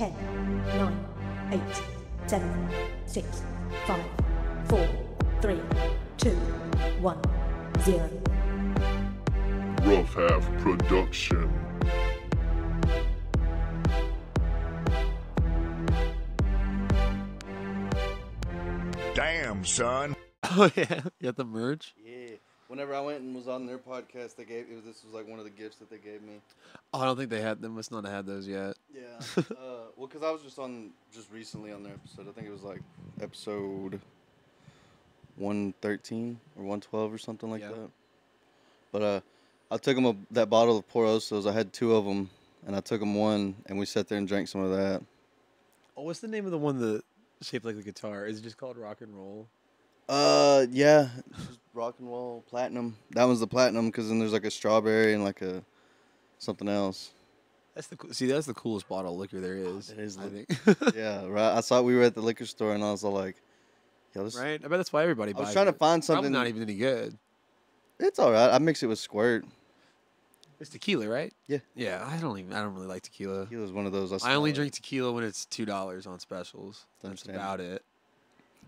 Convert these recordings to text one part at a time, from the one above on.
10, 9, 8, 7, 6, 5, 4, 3, 2, 1, 0. Rough Half Production. Damn, son. Oh yeah, you got the merch. Yeah. Whenever I went and was on their podcast, this was like one of the gifts that they gave me. Oh, I don't think they must not have had those yet. Yeah. Well, because I was just recently on their episode. I think it was like episode 113 or 112 or something like that. But I took them that bottle of Porosos. I had 2 of them, and I took them one, and we sat there and drank some of that. Oh, what's the name of the one that shaped like the guitar? Is it just called Rock and Roll? Yeah, it's just Rock and Roll Platinum. That was the Platinum, because then there's like a strawberry and like a something else. That's the coolest bottle of liquor there is. It is, I think. Yeah, right. I saw we were at the liquor store, and I was all like, "Yo, this." Right. I bet that's why everybody buys it. I was trying to find something. Probably not even any good. It's all right. I mix it with Squirt. It's tequila, right? Yeah. Yeah. I don't really like tequila. Tequila's one of those. I only drink tequila when it's $2 on specials. That's about it.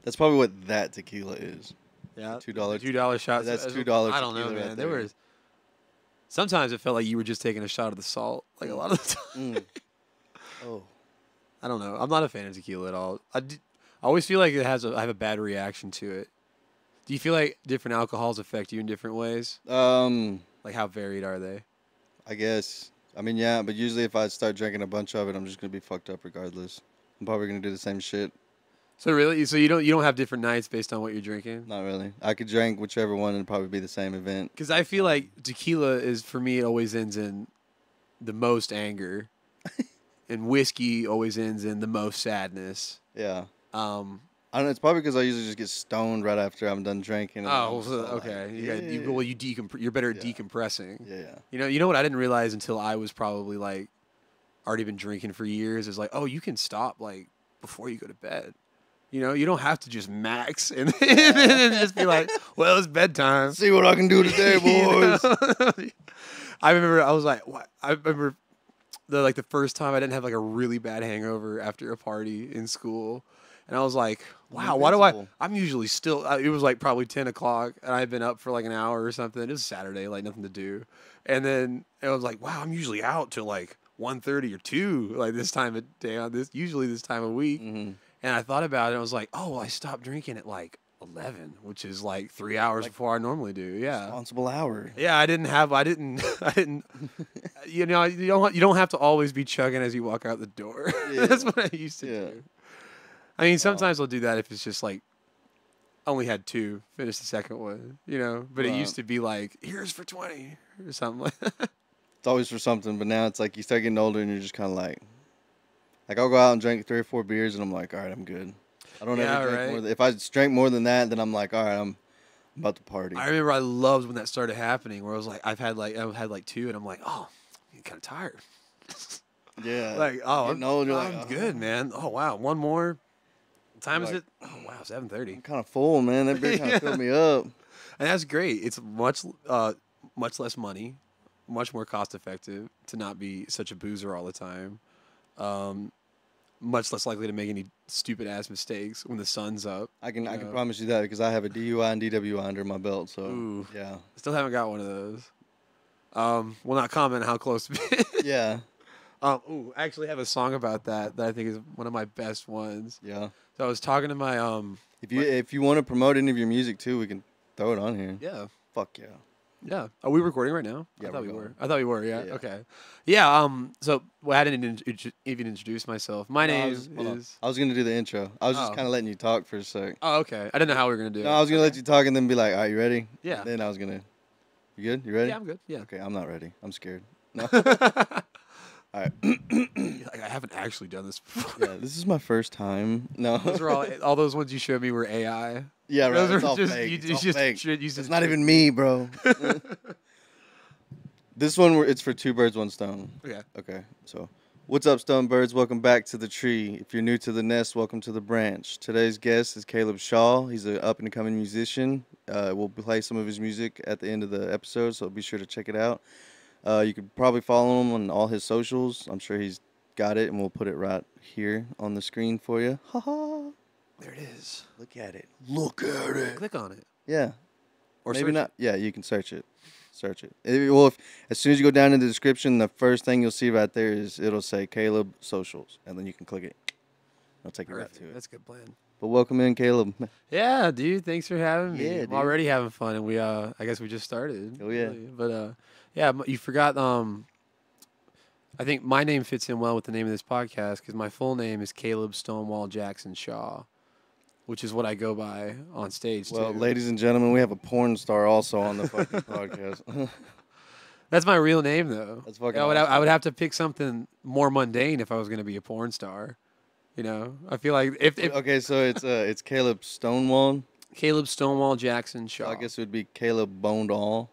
That's probably what that tequila is. Yeah. $2 shots. That's $2. I don't know, man. Right Sometimes it felt like you were just taking a shot of the salt, like a lot of the time. Oh. I don't know. I'm not a fan of tequila at all. I always feel like I have a bad reaction to it. Do you feel like different alcohols affect you in different ways? Like how varied are they? I guess. I mean, yeah, but usually if I start drinking a bunch of it, I'm just gonna be fucked up regardless. I'm probably gonna do the same shit. So really, you don't have different nights based on what you're drinking? Not really. I could drink whichever one and probably be the same event. Because I feel like tequila is, for me, it always ends in the most anger, and whiskey always ends in the most sadness. Yeah. I don't know. It's probably because I usually just get stoned right after I'm done drinking. Oh, okay. Like, you're better at decompressing. Yeah. You know what I didn't realize until I was probably like already been drinking for years is like, oh, you can stop like before you go to bed. You know, you don't have to just max and then just be like, well, it's bedtime. See what I can do today, boys. I remember I was like, what? I remember the first time I didn't have like a really bad hangover after a party in school. And I was like, wow, I'm usually still, it was like probably 10 o'clock and I'd been up for like an hour or something. It was Saturday, like nothing to do. And then I was like, wow, I'm usually out till like 1:30 or 2, like this time of day usually this time of week. Mm-hmm. And I thought about it and I was like, oh, well, I stopped drinking at like 11, which is like 3 hours before I normally do. Yeah. Responsible hour. Yeah, I didn't, you know, you don't have to always be chugging as you walk out the door. Yeah. That's what I used to do. I mean, sometimes I'll do that if it's just like, only had 2, finish the second one, you know, but it used to be like, here's for 20 or something like that. It's always for something, but now it's like you start getting older and you're just kind of like I'll go out and drink 3 or 4 beers and I'm like, all right, I'm good. I don't ever drink more if I drank more than that, then I'm like, all right, I'm about to party. I remember I loved when that started happening, where I was like, I've had like 2, and I'm like, oh, I'm kind of tired. Yeah. Like, oh, I'm good, man. Oh wow, one more. What time is it? Oh wow, 7:30. I'm kind of full, man. That beer kind of filled me up. And that's great. It's much less money, much more cost effective to not be such a boozer all the time. Much less likely to make any stupid ass mistakes when the sun's up. I can promise you that because I have a DUI and DWI under my belt. So yeah, still haven't got one of those. Will not comment how close to be. Yeah. I actually have a song about that I think is one of my best ones. Yeah. So I was talking to my If you want to promote any of your music too, we can throw it on here. Yeah. Fuck yeah. Yeah. Are we recording right now? Yeah, I thought we were. were. Yeah. Yeah. Okay. Yeah. So I didn't even introduce myself. My name is. I was gonna do the intro. I was just kind of letting you talk for a sec. Oh, okay. I didn't know how we were gonna do it. No, I was gonna let you talk and then be like, "All right, you ready?" Yeah. Then I was gonna. You good? You ready? Yeah, I'm good. Yeah. Okay, I'm not ready. I'm scared. No. All right. Like, I haven't actually done this before. Yeah, this is my first time. No. Those are all those ones you showed me were AI. Yeah, right. Those It's are all just, fake. it's all fake. It's It's not even me, bro. This one, it's for 2 birds, 1 stone. Okay. Okay, so what's up, stone birds? Welcome back to the tree. If you're new to the nest, welcome to the branch. Today's guest is Caleb Shaw. He's an up-and-coming musician. We'll play some of his music at the end of the episode, so be sure to check it out. You could probably follow him on all his socials. I'm sure he's got it, and we'll put it right here on the screen for you. Ha ha. There it is. Look at it. Look at it. Click on it. Yeah. Or maybe search not. Yeah, you can search it. Search it. As soon as you go down in the description, the first thing you'll see right there is it'll say Caleb Socials, and then you can click it. It'll take you right to it. That's a good plan. But welcome in, Caleb. Yeah, dude. Thanks for having me. Yeah, I'm dude. already having fun, and I guess we just started. Oh, yeah. Really. But yeah, you forgot. I think my name fits in well with the name of this podcast because my full name is Caleb Stonewall Jackson Shaw, which is what I go by on stage. Well, too. ladies and gentlemen, we have a porn star also on the fucking podcast. That's my real name, though. That's fucking I would have to pick something more mundane if I was going to be a porn star. You know, I feel like if Okay, so it's Caleb Stonewall. Caleb Stonewall Jackson Shaw. I guess it would be Caleb Boned All.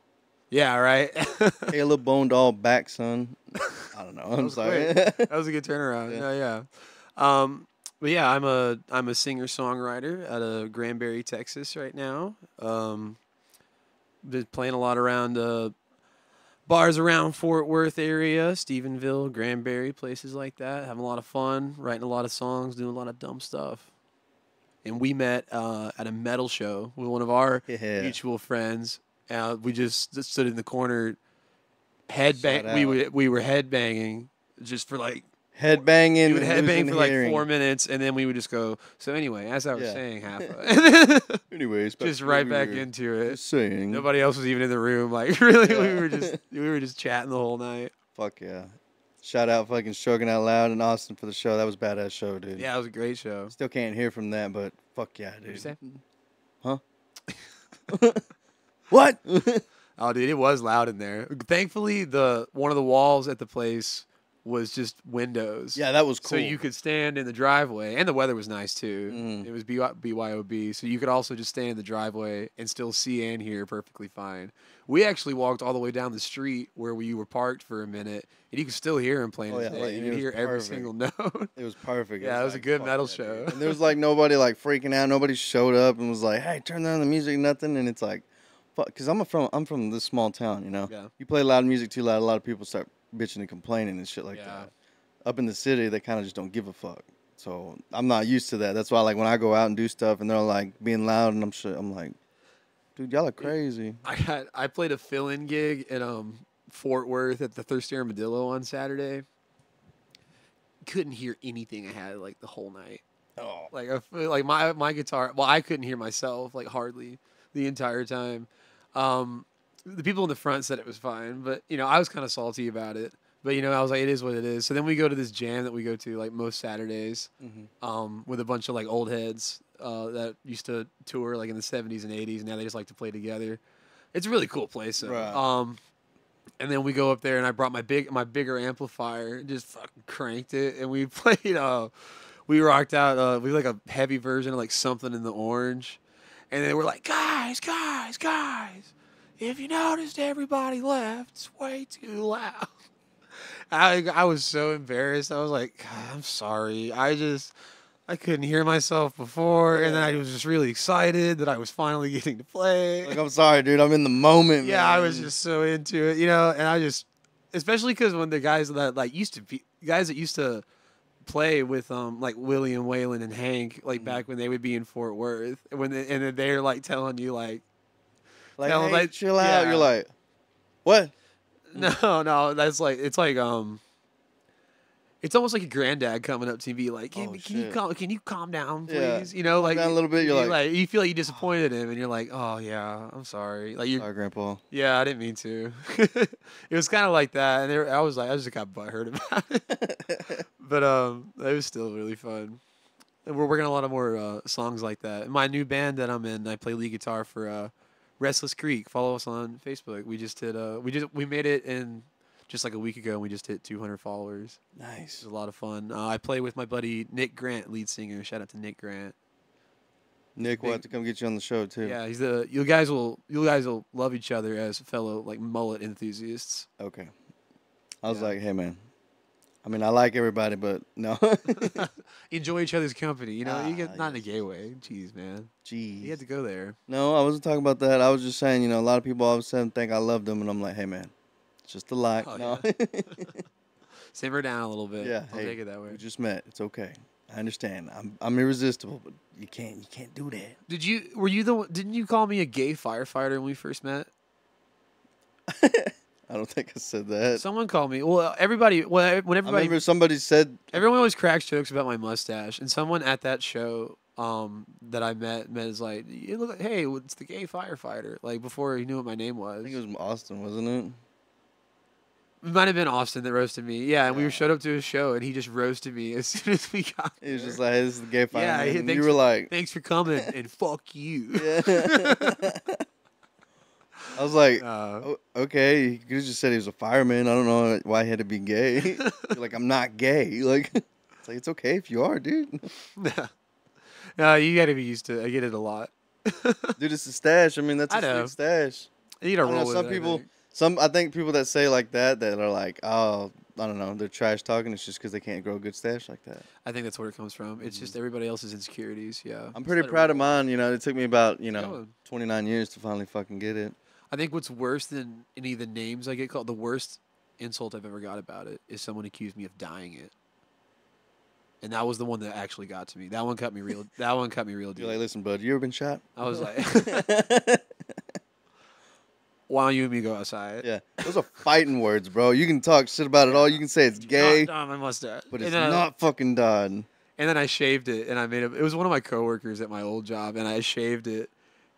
Yeah, right. Caleb Boned All back, son. I don't know. I'm sorry. That was a good turnaround. Yeah. But yeah, I'm a singer songwriter out of Granbury, Texas, right now. Been playing a lot around bars around Fort Worth area, Stephenville, Granbury, places like that. Having a lot of fun, writing a lot of songs, doing a lot of dumb stuff. And we met at a metal show with one of our mutual friends. We just stood in the corner, headbang. We were headbanging just for like. Headbanging. We would headbang for like 4 minutes, and then we would just go. So anyway, as I was saying, HAFA. Anyways, just right back into it. Just saying. Nobody else was even in the room. Like really, we were just chatting the whole night. Fuck yeah! Shout out fucking Stroking Out Loud in Austin for the show. That was a badass show, dude. Yeah, it was a great show. Still can't hear from that, but fuck yeah, dude. What'd you say? Huh? What? Oh, dude, it was loud in there. Thankfully, one of the walls at the place was just windows. Yeah, that was cool. So you could stand in the driveway, and the weather was nice too. It was BYOB, so you could also just stand in the driveway and still see and hear perfectly fine. We actually walked all the way down the street where we were parked for a minute, and you could still hear him playing. You could hear every single note. It was perfect. Yeah, it was a good metal show. And there was like nobody like freaking out. Nobody showed up and was like, "Hey, turn down the music," nothing. And it's like, fuck, because I'm from this small town, you know. Yeah. You play loud music too loud, a lot of people start bitching and complaining and shit like that. Up in the city, they kind of just don't give a fuck. So I'm not used to that. That's why, like, when I go out and do stuff and they're like being loud and I'm like, dude, y'all are crazy. I played a fill-in gig in Fort Worth at the Thirsty Armadillo on Saturday. Couldn't hear anything I had like the whole night. Oh, Like I feel like my guitar. Well, I couldn't hear myself like hardly the entire time. The people in the front said it was fine, but you know I was kind of salty about it. But you know I was like, it is what it is. So then we go to this jam that we go to like most Saturdays, with a bunch of like old heads that used to tour like in the 70s and 80s. And now they just like to play together. It's a really cool place. Though. Right. And then we go up there and I brought my bigger amplifier and just fucking cranked it and we played. We rocked out. We like a heavy version of like Something in the Orange, and they were like, guys. If you noticed, everybody left. It's way too loud. I was so embarrassed. I was like, God, I'm sorry. I couldn't hear myself before, and then I was just really excited that I was finally getting to play. like, I'm sorry, dude. I'm in the moment. Yeah, man. I was just so into it, you know. And I just, especially because when the guys that used to play with like Willie and Waylon and Hank, like back when they would be in Fort Worth, and then they're like telling you like. Like, Tell them, hey, like, chill out. yeah. You're like, what? No, that's like it's almost like your granddad coming up to you and be like, can you calm down, please? Yeah. You know, like down a little bit. You're like, you feel like you disappointed him, and you're like, oh yeah, I'm sorry. Like sorry, Grandpa. yeah, I didn't mean to. It was kind of like that, and I just got butthurt about it. But it was still really fun. And we're working on a lot of more songs like that. In my new band that I'm in, I play lead guitar for Restless Creek. Follow us on Facebook. We just did we made it in just like a week ago, and we just hit 200 followers. Nice. It was a lot of fun. I play with my buddy Nick Grant, lead singer. Shout out to Nick Grant. Nick, we'll have to come get you on the show too. Yeah, you guys will love each other as fellow like mullet enthusiasts. Okay. I was like, hey man. I mean, I like everybody, but no. Enjoy each other's company. You know, you get not in a gay way. Jeez, man. Jeez. You had to go there. No, I wasn't talking about that. I was just saying, you know, a lot of people all of a sudden think I love them, and I'm like, hey man, it's just a like. Oh, no. yeah. Simmer down a little bit. Yeah, I'll take it that way. We just met. It's okay. I understand. I'm irresistible, but you can't do that. Didn't you call me a gay firefighter when we first met? I don't think I said that. Someone called me. Well, everybody. When I everybody. remember somebody said. Everyone always cracks jokes about my mustache, and someone at that show, that I met is like, you look like, hey, it's the gay firefighter. Like before he knew what my name was. I think it was Austin, wasn't it? It might have been Austin that roasted me. Yeah, and we showed up to his show, and he just roasted me as soon as we got there. He was just like, hey, this is the gay fireman. Yeah, and you were like, thanks for coming, and fuck you. Yeah. I was like, okay, you could have just said he was a fireman. I don't know why he had to be gay. You're like, I'm not gay. Like, it's okay if you are, dude. No, you got to be used to it. I get it a lot. Dude, it's a stash. I mean, that's a sick stash. You got to roll with some it, people... I think people that say like that are like, oh, I don't know, they're trash talking. It's just because they can't grow a good stash like that. I think that's where it comes from. It's just everybody else's insecurities. Yeah. I'm pretty proud of mine. You know, it took me about 29 years to finally fucking get it. I think what's worse than any of the names I get called, the worst insult I've ever got about it is someone accused me of dyeing it. And that was the one that actually got to me. That one cut me real. That one cut me real deep. You're like, listen, bud, you ever been shot? I was like. Why don't you and me go outside? Yeah. Those are fighting words, bro. You can talk shit about it all. You can say it's gay. Not my mustache. But it's not fucking done. And then I shaved it, and I made it. It was one of my coworkers at my old job, and I shaved it.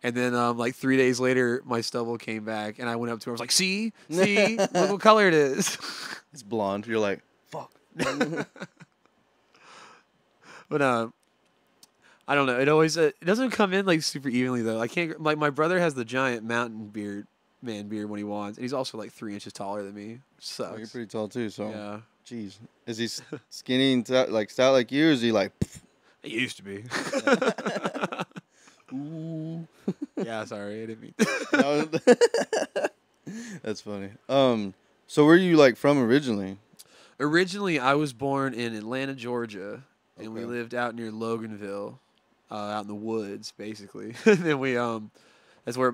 And then, like 3 days later, my stubble came back, and I went up to her. I was like, see? Look what color it is. It's blonde. You're like, fuck. But, I don't know. It always, it doesn't come in, like, super evenly, though. I can't, like, my brother has the giant mountain beard. Man beard when he wants, and he's also like 3 inches taller than me. Sucks. Oh, you're pretty tall too, so yeah. Jeez, is he skinny and stout like you, or is he like? He used to be. Ooh. Yeah, sorry, I didn't mean. That's funny. So where are you like from originally? Originally, I was born in Atlanta, Georgia, and we lived out near Loganville, out in the woods, basically. And then we That's where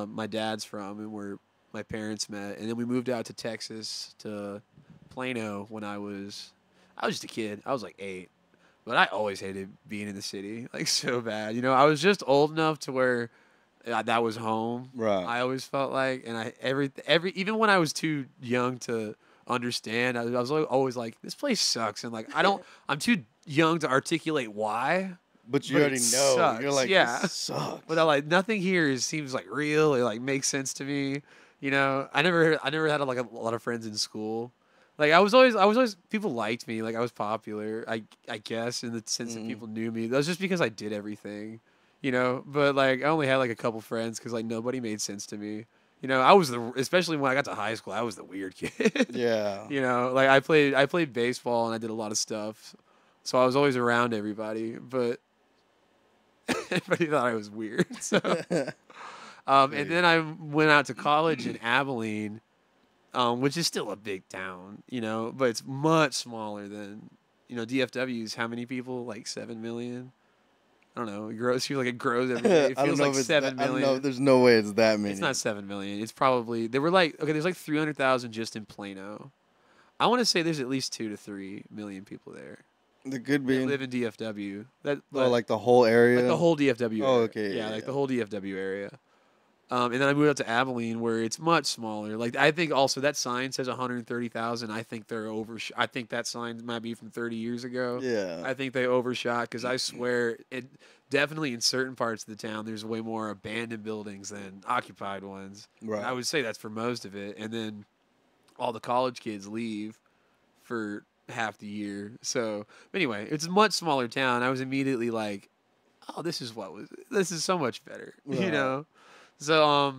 my dad's from and where my parents met. And then we moved out to Texas, to Plano, when I was just a kid. I was like 8. But I always hated being in the city, like so bad. You know, I was just old enough to where that was home. Right. I always felt like, and even when I was too young to understand, I was always like, this place sucks. And like, I'm too young to articulate why. But you already know. Sucks. You're like, yeah. This sucks. But like nothing here seems like real. It like makes sense to me. You know, I never had like a lot of friends in school. Like I was always people liked me. Like I was popular. I guess in the sense that people knew me. That was just because I did everything. You know, but like I only had like a couple friends because like nobody made sense to me. You know, especially when I got to high school, I was the weird kid. Yeah. You know, like I played baseball and I did a lot of stuff, so I was always around everybody, but. Everybody thought I was weird. So, and then I went out to college in Abilene, which is still a big town, you know, but it's much smaller than, you know, DFW's. How many people? Like 7 million? I don't know. It grows. Feels like it grows every day. It feels like 7 million. I don't know. There's no way it's that many. It's not 7 million. It's probably there's like 300,000 just in Plano. I want to say there's at least 2 to 3 million people there. There could be. They live in DFW. Like the whole area? Like the whole DFW area. Oh, okay. Yeah, like the whole DFW area. And then I moved out to Abilene where it's much smaller. Like I think also that sign says 130,000. I think they're I think that sign might be from 30 years ago. Yeah. I think they overshot because I swear it definitely in certain parts of the town there's way more abandoned buildings than occupied ones. Right. I would say that's for most of it. And then all the college kids leave for half the year. So anyway, it's a much smaller town. I was immediately like, oh, this is so much better. Right. You know? So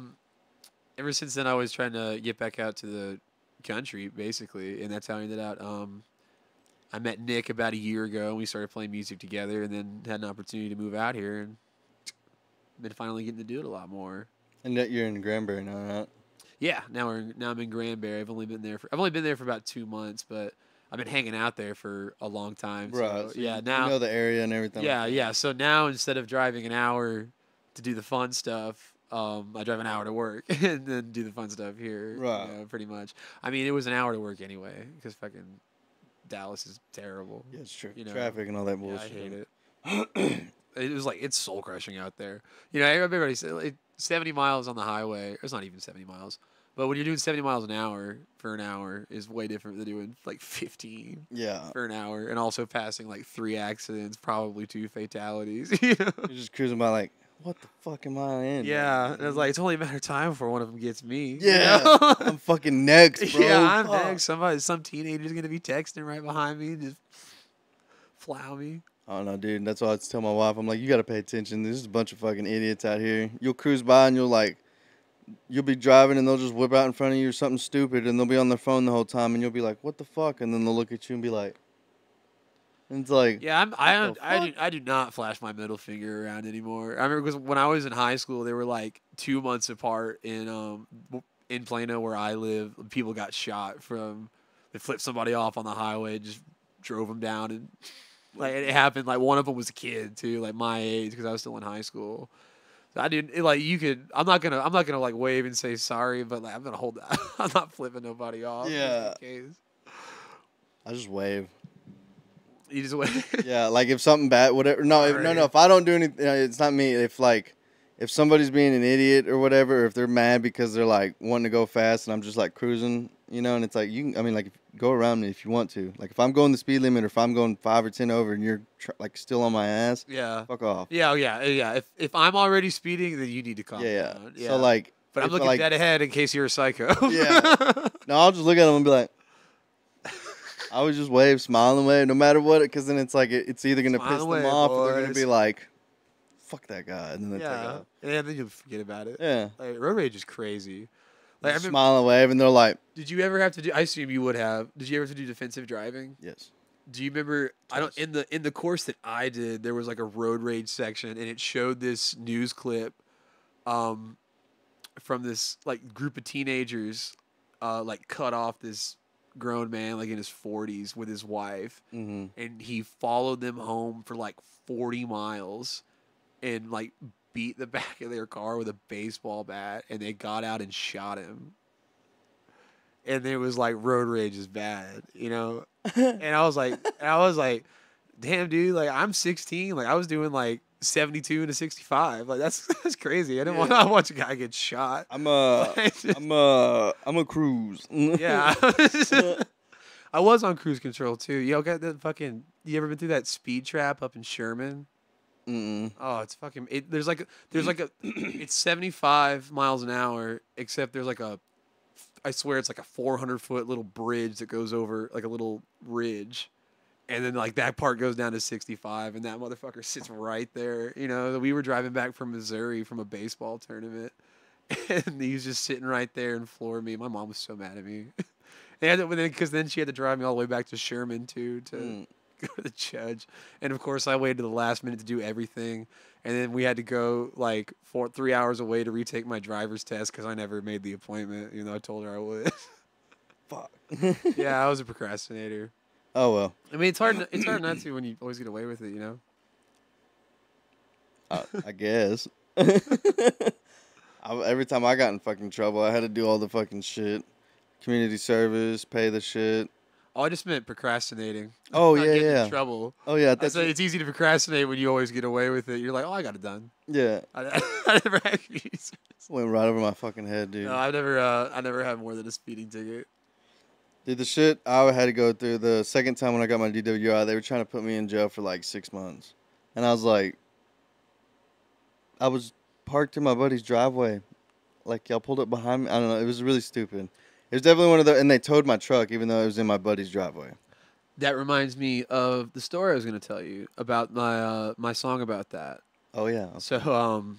ever since then I was trying to get back out to the country basically, and that's how I ended out. I met Nick about a year ago and we started playing music together, and then had an opportunity to move out here and been finally getting to do it a lot more. And that you're in Granbury now, right? Yeah, now I'm in Granbury. I've only been there for about 2 months, but I've been hanging out there for a long time. Right. So, yeah, now you know the area and everything. Yeah, yeah. So now instead of driving an hour to do the fun stuff, I drive an hour to work and then do the fun stuff here. Right. You know, pretty much. I mean, it was an hour to work anyway because fucking Dallas is terrible. Yeah, it's true. You know? Traffic and all that bullshit. I hate it. It was like, it's soul crushing out there. You know, everybody said like 70 miles on the highway. It's not even 70 miles. But when you're doing 70 miles an hour for an hour is way different than doing like 15 for an hour. And also passing like 3 accidents, probably 2 fatalities. You know? You're just cruising by like, what the fuck am I in? Yeah. And it's like, it's only a matter of time before one of them gets me. Yeah. You know? I'm fucking next, bro. Yeah, I'm next. Some teenager's going to be texting right behind me and just flow me. I don't know, dude. That's why I tell my wife. I'm like, you got to pay attention. There's a bunch of fucking idiots out here. You'll cruise by and you'll be driving and they'll just whip out in front of you or something stupid and they'll be on their phone the whole time and you'll be like, what the fuck? And then they'll look at you and be like, and it's like, yeah, I do not flash my middle finger around anymore. I remember because when I was in high school, they were like 2 months apart in Plano where I live. People got shot they flipped somebody off on the highway, just drove them down, and like it happened. Like one of them was a kid too, like my age, because I was still in high school. So I didn't like you could. I'm not gonna like wave and say sorry, but like I'm gonna hold that. I'm not flipping nobody off. Yeah. I just wave. You just wave. Yeah, like if something bad, whatever. No, if I don't do anything, it's not me. If somebody's being an idiot or whatever, or if they're mad because they're like wanting to go fast and I'm just like cruising, you know, and it's like go around me if you want to. Like if I'm going the speed limit or if I'm going 5 or 10 over and you're like still on my ass, fuck off. Yeah. If I'm already speeding, then you need to calm down. Yeah. So like, but I'm looking dead ahead in case you're a psycho. Yeah. No, I'll just look at them and be like, I would just wave, smile and wave, no matter what, because then it's like it's either gonna piss them off or they're gonna be like, fuck that guy, and then they take off. Yeah, then you'll forget about it. Yeah. Like, road rage is crazy. Like, smile and wave, and they're like... Did you ever have to do... I assume you would have. Did you ever have to do defensive driving? Yes. Do you remember... In the course that I did, there was like a road rage section, and it showed this news clip from this like group of teenagers like cut off this grown man like in his 40s with his wife, and he followed them home for like 40 miles and like beat the back of their car with a baseball bat, and they got out and shot him. And it was like road rage is bad, you know? And I was like, damn, dude, like I'm 16, like I was doing like 72 and a 65, like that's crazy. I didn't want to watch a guy get shot. I'm a cruise. Yeah. I was on cruise control too. Yo, got that fucking. You ever been through that speed trap up in Sherman? Oh, it's fucking. There's like a. It's 75 miles an hour, except there's like a. I swear it's like a 400-foot little bridge that goes over like a little ridge, and then like that part goes down to 65, and that motherfucker sits right there. You know, we were driving back from Missouri from a baseball tournament, and he was just sitting right there and floored me. My mom was so mad at me. Because then she had to drive me all the way back to Sherman too to go to the judge, and of course I waited to the last minute to do everything, and then we had to go like 3 hours away to retake my driver's test because I never made the appointment, even though I told her I would. Fuck. Yeah, I was a procrastinator. Oh well. I mean, it's hard not to when you always get away with it, you know. I guess. Every time I got in fucking trouble, I had to do all the fucking shit. Community service, pay the shit. Oh, I just meant procrastinating. Oh, not yeah, getting in trouble. Oh, yeah. It's easy to procrastinate when you always get away with it. You're like, oh, I got it done. Yeah. I never had users. Went right over my fucking head, dude. No, I never had more than a speeding ticket. Dude, the shit I had to go through the second time when I got my DWI, they were trying to put me in jail for like 6 months. And I was like, I was parked in my buddy's driveway. Like, y'all pulled up behind me. I don't know. It was really stupid. It was definitely one of the, and they towed my truck even though it was in my buddy's driveway. That reminds me of the story I was going to tell you about my song about that. Oh yeah. Okay. So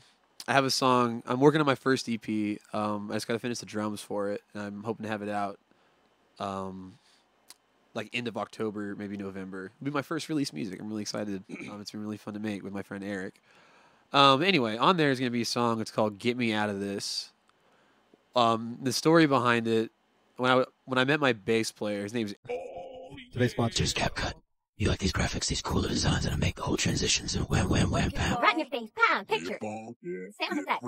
I have a song. I'm working on my first EP. I just got to finish the drums for it, and I'm hoping to have it out like end of October, maybe November. It'll be my first release music. I'm really excited. It's been really fun to make with my friend Eric. Anyway, on there is going to be a song. It's called "Get Me Out of This." The story behind it. When I met my bass player, his name's... Today's sponsor is CapCut. You like these graphics, these cooler designs, and I make the whole transitions and wham, wham, wham, pow. Right in your face, pound, picture. Sound effects.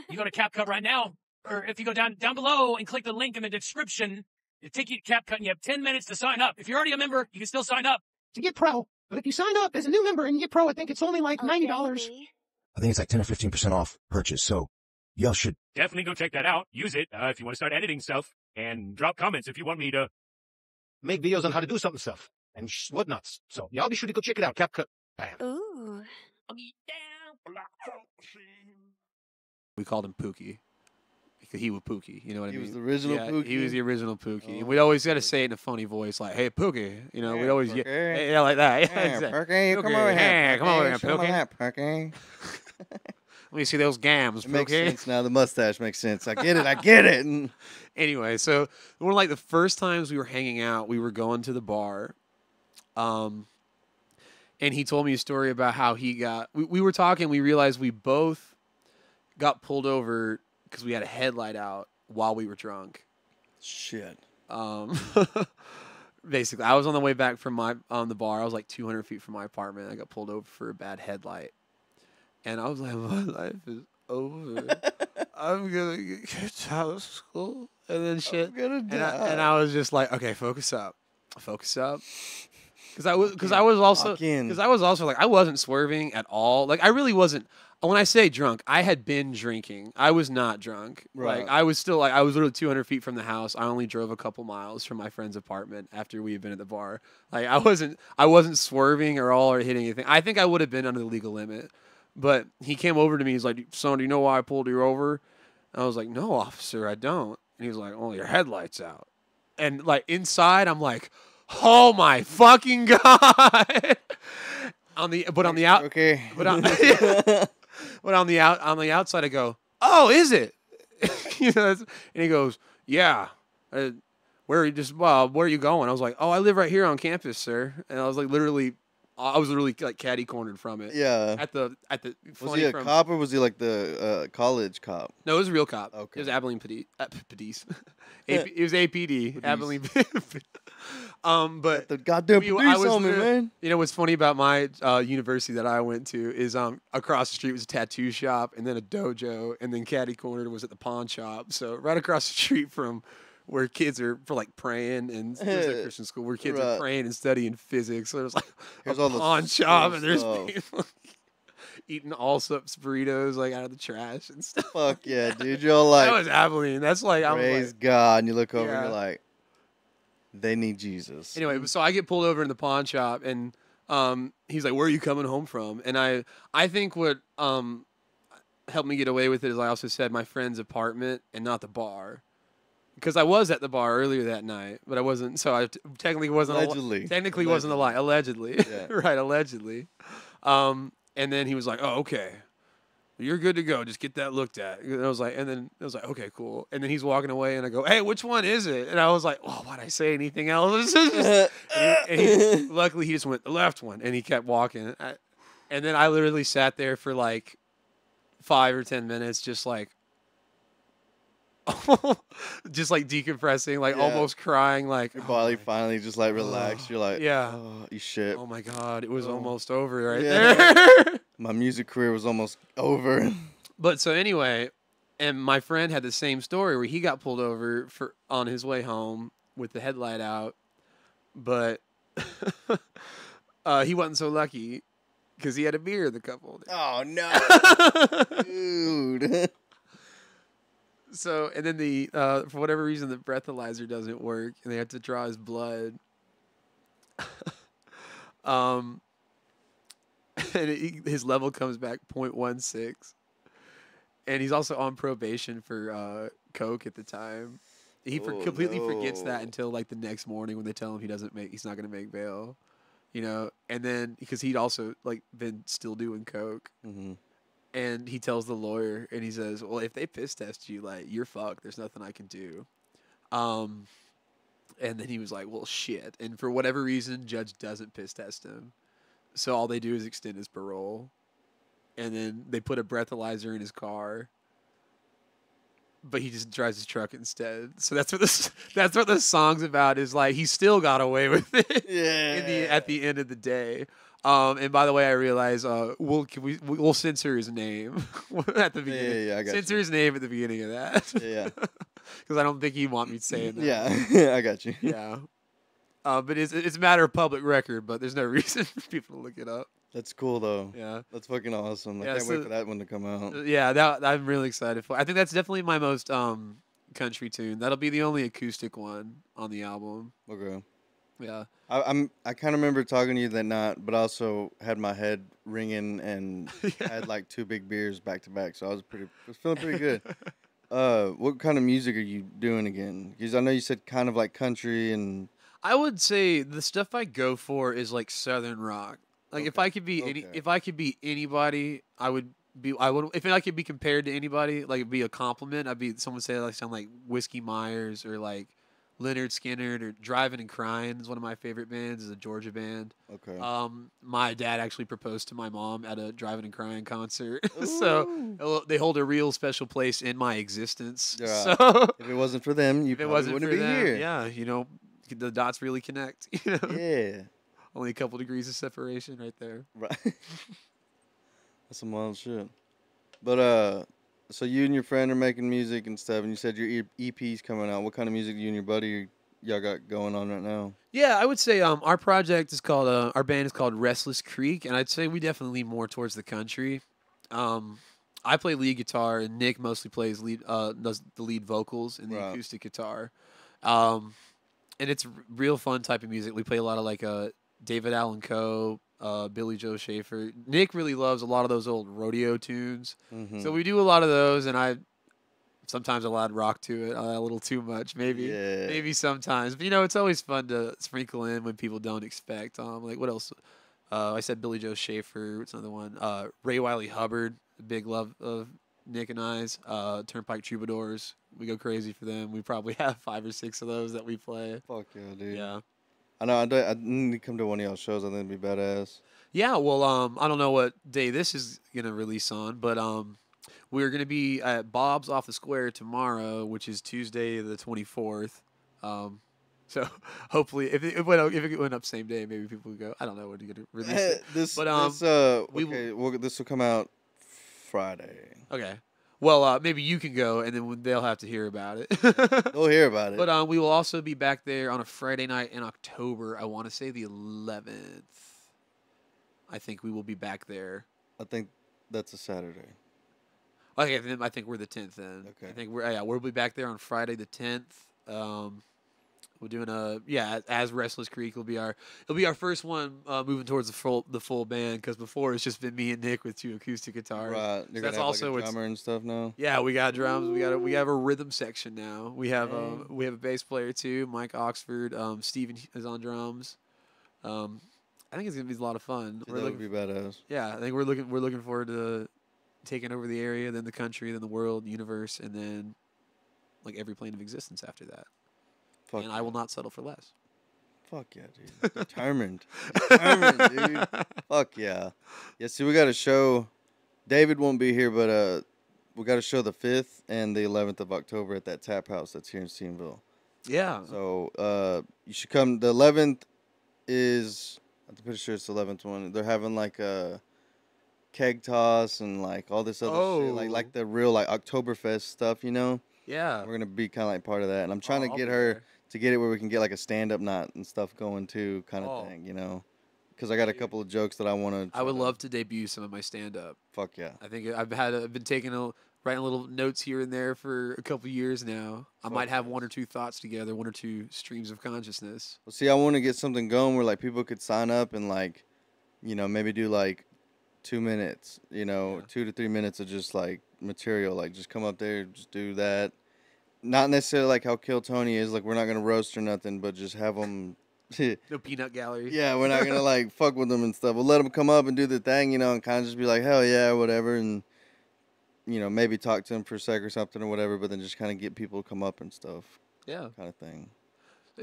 You go to CapCut right now, or if you go down below and click the link in the description, take you to CapCut and you have 10 minutes to sign up. If you're already a member, you can still sign up. To get pro. But if you sign up as a new member and you get pro, I think it's only like $90. I think it's like 10 or 15% off purchase, so y'all should Definitely go check that out. Use it if you want to start editing stuff, and drop comments if you want me to. Make videos on how to do something stuff and whatnots. So y'all be sure to go check it out. CapCut. Bam. Ooh. We called him Pookie. Because he was Pookie, you know what I mean? He was the original Pookie? He was the original Pookie. Oh. And we'd always got to say it in a funny voice, like, hey, Pookie. You know, we'd always, Pookie. yeah, like that. Yeah, Hey, exactly. Pookie, come Pookie. over here. Hey, come over here, Show me Pookie. that, Pookie. Let me see those gams, It makes Pookie. sense now. The mustache makes sense. I get it. I get it. And Anyway, so one of like the first times we were hanging out, we were going to the bar. And he told me a story about how he got, we were talking, we realized we both got pulled over because we had a headlight out while we were drunk. shit. Basically, I was on the way back from the bar. I was like 200 feet from my apartment. I got pulled over for a bad headlight. And I was like, my life is over. I'm going to get kicked out of school. And then shit. I'm gonna die. And I was just like, okay, focus up. Focus up. Because I was also like, I wasn't swerving at all. Like, I really wasn't. When I say drunk, I had been drinking. I was not drunk. Right. Like, I was still like, I was literally 200 feet from the house. I only drove a couple miles from my friend's apartment after we had been at the bar. Like, I wasn't swerving or hitting anything. I think I would have been under the legal limit. But he came over to me. He's like, son, do you know why I pulled you over? And I was like, no, officer, I don't. And he was like, oh, your headlight's out. And like inside, I'm like, oh my fucking God. on the outside, I go, oh, is it? And he goes, yeah. Where are you going? I was like, oh, I live right here on campus, sir. And I was literally like catty cornered from it. Yeah. At the Was he a cop or was he like the college cop? No, it was a real cop. Okay. It was Abilene Police. It was APD. Abilene. But the goddamn police on me, man. You know what's funny about my university that I went to is across the street was a tattoo shop and then a dojo and then catty cornered was at the pawn shop. So right across the street from where kids are for like praying and there's a Christian school where kids are praying and studying physics. So there's like Here's a all the pawn shop and there's stuff. people eating all-sups burritos like out of the trash and stuff. Fuck yeah, dude. You're all like, that was Abilene. That's like, I'm praise like, God. And you look over and Yeah. you're like, they need Jesus. Anyway, so I get pulled over in the pawn shop and he's like, where are you coming home from? And I think what helped me get away with it is I also said my friend's apartment and not the bar. Because I was at the bar earlier that night, but I wasn't. So I technically wasn't. Allegedly. Wasn't a lie. Allegedly, Yeah. Right? Allegedly. And then he was like, "Oh, okay, well, you're good to go. Just get that looked at." And I was like, "Okay, cool." And then he's walking away, and I go, "Hey, which one is it?" And I was like, "Oh, why'd I say anything else?" Luckily, he just went the left one, and he kept walking. And then I literally sat there for like 5 or 10 minutes, just like. Just like decompressing, like almost crying, like your body finally just like relaxed. You're like, yeah, oh, you shit. Oh my God, it was almost over right there. My music career was almost over. But so anyway, and my friend had the same story where he got pulled over on his way home with the headlight out, but he wasn't so lucky because he had a beer in the cup holder. Oh no, dude. So, and then for whatever reason, the breathalyzer doesn't work, and they have to draw his blood. And his level comes back 0.16. And he's also on probation for coke at the time. He completely forgets that until like the next morning when they tell him he's not going to make bail. You know, and then because he'd also like been still doing coke. Mm-hmm. And he tells the lawyer, and he says, well, if they piss test you, like, you're fucked. There's nothing I can do. And then he was like, well, shit. And for whatever reason, judge doesn't piss test him. So all they do is extend his parole. And then they put a breathalyzer in his car. But he just drives his truck instead. So that's what the song's about, is like, he still got away with it at the end of the day. And by the way, I realize we'll censor his name at the beginning. Yeah, I got censor you. his name at the beginning of that. Yeah. Because I don't think he'd want me saying that. Yeah, I got you. Yeah. But it's a matter of public record, but there's no reason for people to look it up. That's cool though. Yeah. That's fucking awesome. I Yeah, can't wait for that one to come out. Yeah, that I'm really excited for. I think that's definitely my most country tune. That'll be the only acoustic one on the album. Okay. Yeah. I kind of remember talking to you that night, but also had my head ringing and had like 2 big beers back to back, so I was feeling pretty good. What kind of music are you doing again? Because I know you said kind of like country and. I would say the stuff I go for is like southern rock. Like if I could be anybody, I would if I could be compared to anybody, like it'd be a compliment. Someone say I sound like Whiskey Myers or like Leonard Skinner or Driving and Crying is one of my favorite bands. Is a Georgia band. Okay. My dad actually proposed to my mom at a Driving and Crying concert, so they hold a real special place in my existence. Yeah. So if it wasn't for them, you probably wouldn't be here. Yeah, the dots really connect. Yeah. Only a couple degrees of separation right there. Right. That's some wild shit. But so you and your friend are making music and stuff, and you said your EP's coming out. What kind of music you and your buddy y'all got going on right now? Yeah, I would say our project is called our band is called Restless Creek, and I'd say we definitely lean more towards the country. I play lead guitar, and Nick mostly plays does the lead vocals and the acoustic guitar. And it's real fun type of music. We play a lot of like David Allan Coe, Billy Joe Schaefer. Nick really loves a lot of those old rodeo tunes. Mm-hmm. So we do a lot of those, and sometimes I'll add rock to it, a little too much, maybe sometimes. But it's always fun to sprinkle in when people don't expect. Like what else? I said Billy Joe Schaefer. What's another one? Ray Wiley Hubbard, a big love of Nick and I's. Turnpike Troubadours. We go crazy for them. We probably have 5 or 6 of those that we play. Fuck yeah, dude. Yeah. I know. I need to come to one of y'all shows. I think it'd be badass. Yeah. Well, I don't know what day this is gonna release on, but we're gonna be at Bob's Off the Square tomorrow, which is Tuesday the 24th. So hopefully, if it went up same day, maybe people would go. I don't know when you're gonna release it. This will come out Friday. Okay. Well, maybe you can go, and then they'll have to hear about it. They'll hear about it. But we will also be back there on a Friday night in October. I want to say the 11th. I think we will be back there. I think that's a Saturday. Okay, then I think we're the 10th then. Okay. I think we'll be back there on Friday the 10th. We're doing as Restless Creek it'll be our first one moving towards the full band, because before it's just been me and Nick with 2 acoustic guitars. Right. So that's also like a drummer and stuff now. Yeah, we got drums. We have a rhythm section now. We have a bass player too, Mike Oxford. Steven is on drums. I think it's gonna be a lot of fun. That would be badass. Yeah, I think we're looking forward to taking over the area, then the country, then the world, the universe, and then like every plane of existence after that. Fuck and yeah. I will not settle for less. Fuck yeah, dude. Determined, dude. Fuck yeah. Yeah, see, we got a show. David won't be here, but we got a show the 5th and the 11th of October at that tap house that's here in Steenville. Yeah. So you should come. The 11th is, I'm pretty sure it's the 11th one. They're having like a keg toss and like all this other shit. Like the real like Oktoberfest stuff, Yeah. We're going to be kind of like part of that. And I'm trying to get her to get it where we can get like a stand-up night and stuff going too, kind of thing, Because I got a couple of jokes that I want to. I would love to debut some of my stand-up. Fuck yeah. I think I've been writing little notes here and there for a couple years now. I might have 1 or 2 thoughts together, 1 or 2 streams of consciousness. Well, see, I want to get something going where like people could sign up and like, maybe do like 2 minutes, 2 to 3 minutes of just like material, like just come up there, just do that. Not necessarily like how Kill Tony is, like we're not gonna roast or nothing, but just have them. No peanut gallery. Yeah, we're not gonna like fuck with them and stuff. We'll let them come up and do the thing, and kind of just be like, hell yeah, whatever, and maybe talk to them for a sec or something or whatever, but then just kind of get people to come up and stuff. Yeah, kind of thing.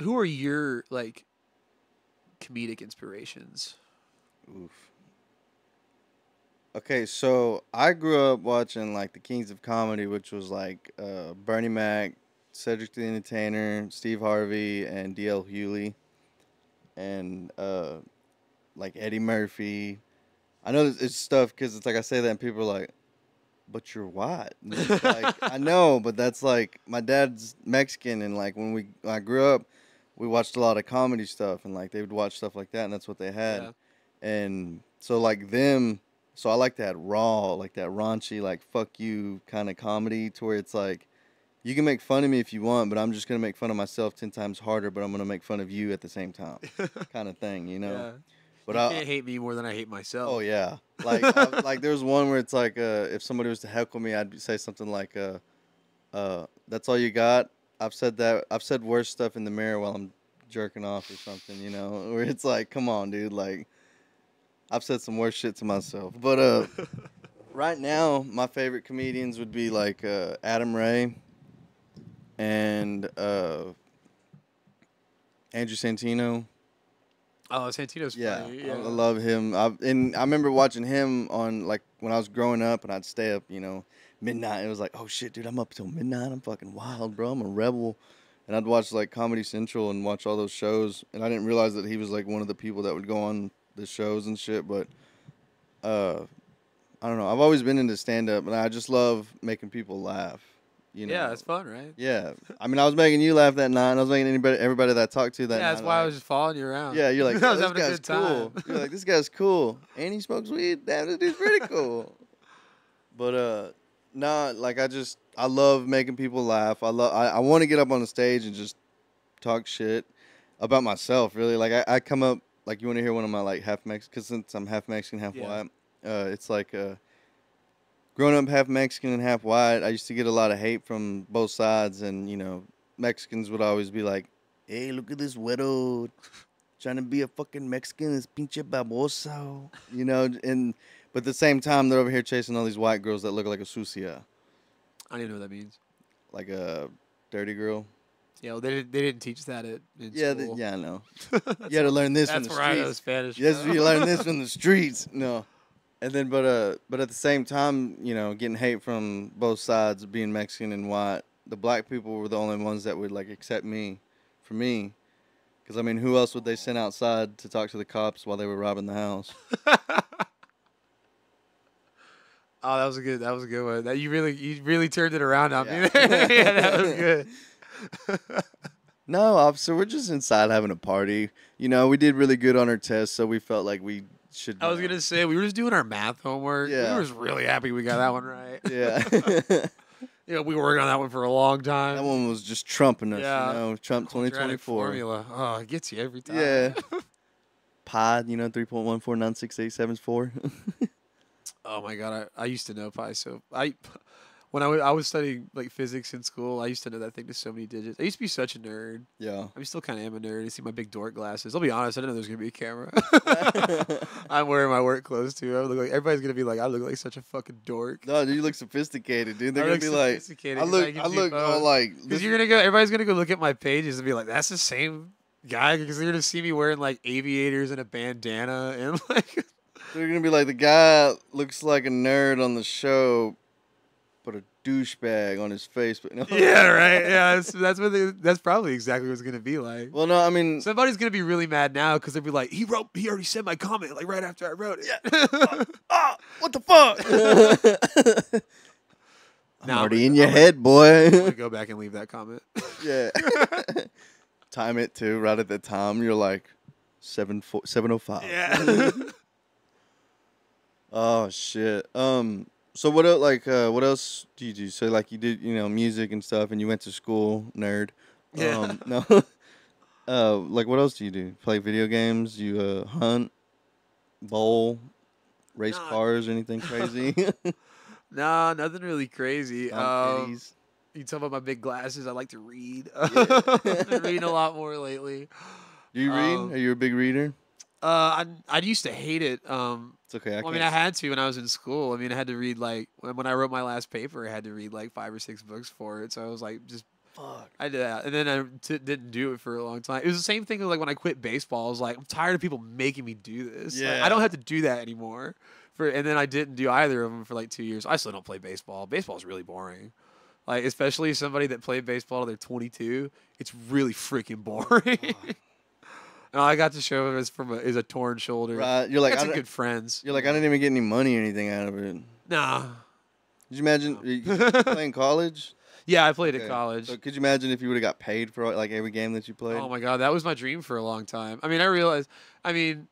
Who are your like comedic inspirations? Oof. Okay, so I grew up watching like the Kings of Comedy, which was like Bernie Mac, Cedric the Entertainer, Steve Harvey, and D.L. Hewley. And like Eddie Murphy. I know it's stuff because it's like I say that and people are like, but you're white. And it's like, I know, but that's like my dad's Mexican, and like when I grew up, we watched a lot of comedy stuff, and like they would watch stuff like that, and that's what they had. Yeah. And so like them, so I like that raw, like that raunchy, like fuck you kind of comedy to where it's like, you can make fun of me if you want, but I'm just going to make fun of myself 10 times harder, but I'm going to make fun of you at the same time kind of thing, you know? Yeah. But you can't hate me more than I hate myself. Oh, yeah. Like, like there's one where it's like, if somebody was to heckle me, I'd say something like, that's all you got? I've said worse stuff in the mirror while I'm jerking off or something, you know? Where it's like, come on, dude. Like, I've said some worse shit to myself. But right now, my favorite comedians would be like Adam Ray. And Andrew Santino. Oh, Santino's funny. Yeah, I love him. And I remember watching him on, like, when I was growing up, and I'd stay up, you know, midnight. It was like, oh, shit, dude, I'm up till midnight. I'm fucking wild, bro. I'm a rebel. And I'd watch, like, Comedy Central and watch all those shows. And I didn't realize that he was, like, one of the people that would go on the shows and shit. But, I don't know. I've always been into stand-up, and I just love making people laugh. You know? Yeah, it's fun, right? Yeah. I mean, I was making you laugh that night, and I was making everybody that I talked to that night. Yeah, that's why I was just following you around. Yeah, you're like, I was this having a guy's good time. cool. You're like, this guy's cool. And he smokes weed. Damn, this dude's pretty cool. But, nah, like, I love making people laugh. I want to get up on the stage and just talk shit about myself, really. Like, I come up, like, you want to hear one of my, like, half Mexican, because since I'm half Mexican, half white, it's like, growing up half Mexican and half white, I used to get a lot of hate from both sides. And, you know, Mexicans would always be like, hey, look at this güero trying to be a fucking Mexican, this pinche baboso. You know, but at the same time, they're over here chasing all these white girls that look like a sucia. I don't even know what that means. Like a dirty girl. Yeah, well, they didn't teach that in school. Yeah, I know. You had to learn this from the streets. That's where I know Spanish. Yes, you learn this from the streets. No. And then, but at the same time, you know, getting hate from both sides, being Mexican and white, the black people were the only ones that would, like, accept me for me. Because, I mean, who else would they send outside to talk to the cops while they were robbing the house? Oh, that was a good one. That you really turned it around on me. Yeah, that was good. No, officer, we're just inside having a party. You know, we did really good on our test, so we felt like we should. I was going to say, we were just doing our math homework. Yeah. We were just really happy we got that one right. Yeah. You know, we were working on that one for a long time. That one was just trumping us, Yeah. you know, Trump 2024. Formula. Oh, it gets you every time. Yeah. Pi, you know, 3.1496874. Oh my God, I used to know pi. So when I was studying like physics in school, I used to know that thing to so many digits. I used to be such a nerd. Yeah. I still kind of am a nerd. You see my big dork glasses. I'll be honest, I didn't know there was gonna be a camera. I'm wearing my work clothes too. I look like everybody's gonna be like, I look like such a fucking dork. No, dude, you look sophisticated, dude. They're gonna be like, I look all like. Because everybody's gonna go look at my pages and be like, that's the same guy. Because they're gonna see me wearing like aviators and a bandana and like. They're gonna be like, the guy looks like a nerd on the show, but a douchebag on his face. But no. Yeah, right. Yeah, that's probably exactly what it's gonna be like. Well, no, I mean, somebody's gonna be really mad now because they'll be like, he already sent my comment like right after I wrote it. Yeah. What the fuck? I'm already in your head, boy. I'm gonna go back and leave that comment. Yeah. Time it too. Right at the time, you're like 7:05. Yeah. Oh shit. So what else? Like, what else do you do? So like, you did, you know, music and stuff, and you went to school, nerd. Yeah. No. Like, what else do you do? Play video games? You hunt, bowl, race cars, anything crazy? No, nothing really crazy. You talk about my big glasses. I like to read. I've been reading a lot more lately. Do you read? Are you a big reader? I used to hate it. It's okay. I mean, I had to when I was in school. I mean, I had to read like when I wrote my last paper, I had to read like 5 or 6 books for it. So I was like, just fuck. I did that, and then I didn't do it for a long time. It was the same thing as like when I quit baseball. I was like, I'm tired of people making me do this. Yeah. Like, I don't have to do that anymore. And then I didn't do either of them for like 2 years. I still don't play baseball. Baseball is really boring. Like, especially somebody that played baseball till they're 22, it's really freaking boring. And all I got to show him is a torn shoulder. Right. You're like, that's good friends. You're like, I didn't even get any money or anything out of it. Nah. Did you imagine you playing college? Yeah, I played at college. So could you imagine if you would have got paid for like every game that you played? Oh my god, that was my dream for a long time. I mean, I realized. I mean,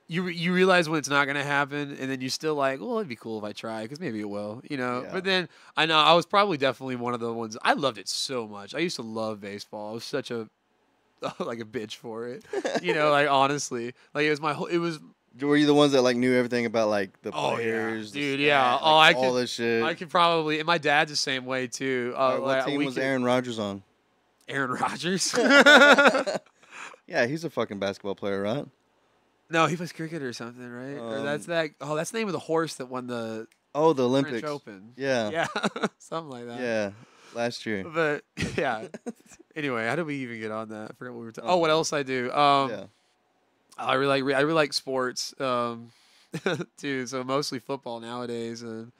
you realize when it's not gonna happen, and then you still like, well, it'd be cool if I try, because maybe it will, you know. Yeah. But then I know I was probably definitely one of the ones. I loved it so much. I used to love baseball. I was such a like a bitch for it, you know. Like honestly, like it was my whole. It was. Were you the ones that like knew everything about like the Oh players? yeah, dude, the yeah. stats, Oh, like, I all could. this shit. I could probably. And my dad's the same way too. What like, team was Aaron Rodgers on? Aaron Rodgers. Yeah, he's a fucking basketball player, right? No, he plays cricket or something, right? Or that's that. Oh, that's the name of the horse that won the. Oh, the Olympics. French Open. Yeah. Yeah, something like that. Yeah, last year. But yeah. Anyway, how did we even get on that? I forgot what we were talking. Oh, what else I do? Yeah. I really like sports. Too. So mostly football nowadays, because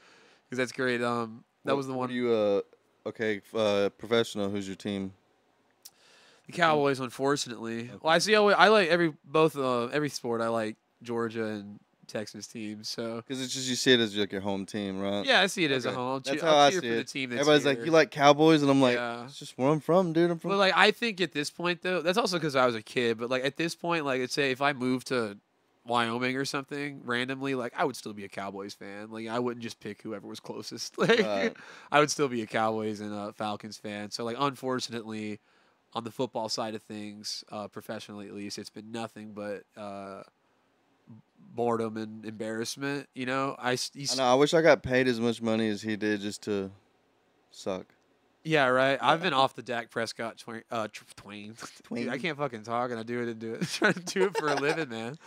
that's great. That was the one. What are you professional? Who's your team? The Cowboys, unfortunately. Okay. Well, I like every sport. I like Georgia and Texas teams. So because it's just you see it as like your home team, right? Yeah, I see it as a home. That's how I see it. The team everybody's here. Like, you like Cowboys, and I'm like, it's just where I'm from, dude. I'm from. But like, I think at this point though, that's also because I was a kid. But like at this point, like, let's say if I moved to Wyoming or something randomly, like I would still be a Cowboys fan. Like I wouldn't just pick whoever was closest. Like I would still be a Cowboys and Falcons fan. So like unfortunately, on the football side of things, professionally at least, it's been nothing but boredom and embarrassment. You know, I know. I wish I got paid as much money as he did just to suck. Yeah, right. I've been off the Dak Prescott twain. Dude, I can't fucking talk, and I do it. Trying to do it for a living, man.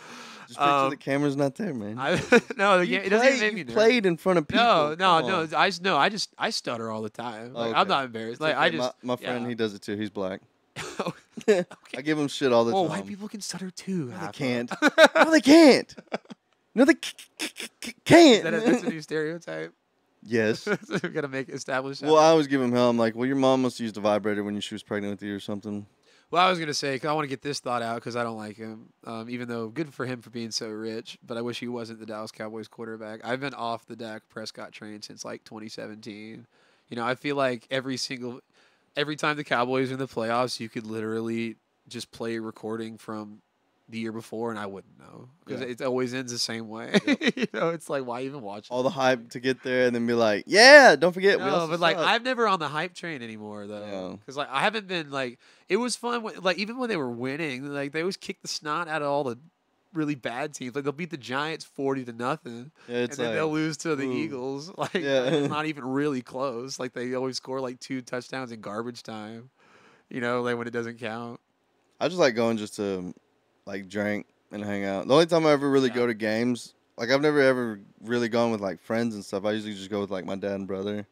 Just picture the camera's not there, man. No, it doesn't even make me nervous. Played in front of people. No. I stutter all the time. Like, okay. I'm not embarrassed. Like okay. My friend, he does it too. He's black. Okay. I give him shit all the time. Well, white people can stutter too. No, they can't. No, they can't. No, they can't. That's a new stereotype. Yes. We gotta establish that. Well, I always give him hell. I'm like, well, your mom must have used a vibrator when she was pregnant with you or something. Well, I was gonna say, cause I want to get this thought out because I don't like him. Even though good for him for being so rich, but I wish he wasn't the Dallas Cowboys quarterback. I've been off the Dak Prescott train since like 2017. You know, I feel like every time the Cowboys are in the playoffs, you could literally just play a recording from the year before, and I wouldn't know because it always ends the same way. Yep. You know, it's like, why even watch all the hype to get there and then be like, yeah, don't forget. No, but like, I'm never on the hype train anymore though, because like I haven't been like, it was fun when, like, even when they were winning, like they always kick the snot out of all the really bad teams. Like they'll beat the Giants 40-0, and then they'll lose to the Eagles. Like not even really close. Like they always score like 2 touchdowns in garbage time. You know, like when it doesn't count. I just like going just to like drink and hang out. The only time I ever really go to games, like I've never ever really gone with like friends and stuff. I usually just go with like my dad and brother.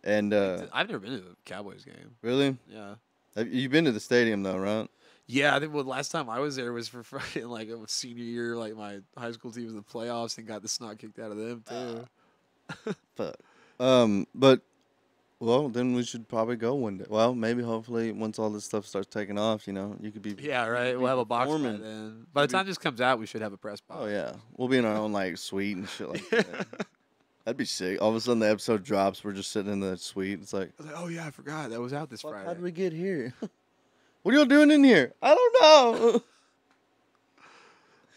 And I've never been to the Cowboys game. Really? Yeah. You've been to the stadium though, right? Yeah, I think the last time I was there was for fucking like a senior year. Like my high school team was in the playoffs and got the snot kicked out of them too. Fuck. But well, then we should probably go one day. Well, maybe hopefully once all this stuff starts taking off, you know, you could be. Yeah, right. We'll have a box by then. By the time this comes out, we should have a press box. Oh yeah, we'll be in our own like suite and shit like that. That'd be sick. All of a sudden, the episode drops. We're just sitting in the suite. It's like, oh yeah, I forgot that was out this Friday. How did we get here? What are y'all doing in here? I don't know.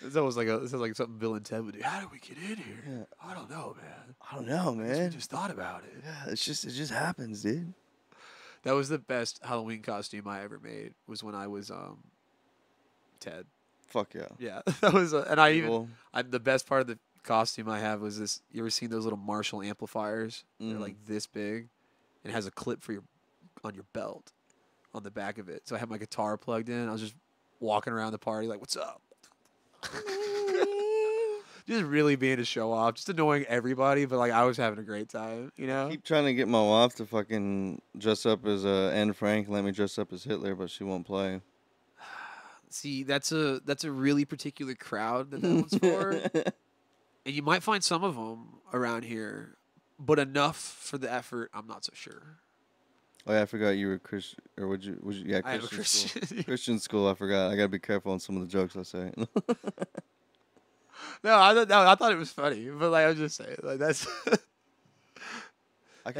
It's almost like something Bill and Ted would do. How did we get in here? Yeah. I don't know, man. I don't know, man. We just thought about it. Yeah, it just happens, dude. That was the best Halloween costume I ever made. Was when I was Ted. Fuck yeah. Yeah, that was, and I even the best part of the costume I have was this. You ever seen those little Marshall amplifiers? They're like this big, and it has a clip for on your belt on the back of it. So I had my guitar plugged in. I was just walking around the party like, "What's up?" Just really being a show off, just annoying everybody, but like I was having a great time, you know. I keep trying to get my wife to fucking dress up as Anne Frank and let me dress up as Hitler, but she won't play. See, that's a really particular crowd that one's for, and you might find some of them around here, but enough for the effort, I'm not so sure. Oh yeah, I forgot you were Christian, or would you? Yeah, I am a Christian school. Christian. Christian school. I forgot. I gotta be careful on some of the jokes I say. No, I thought it was funny, but like I was just saying, like that'd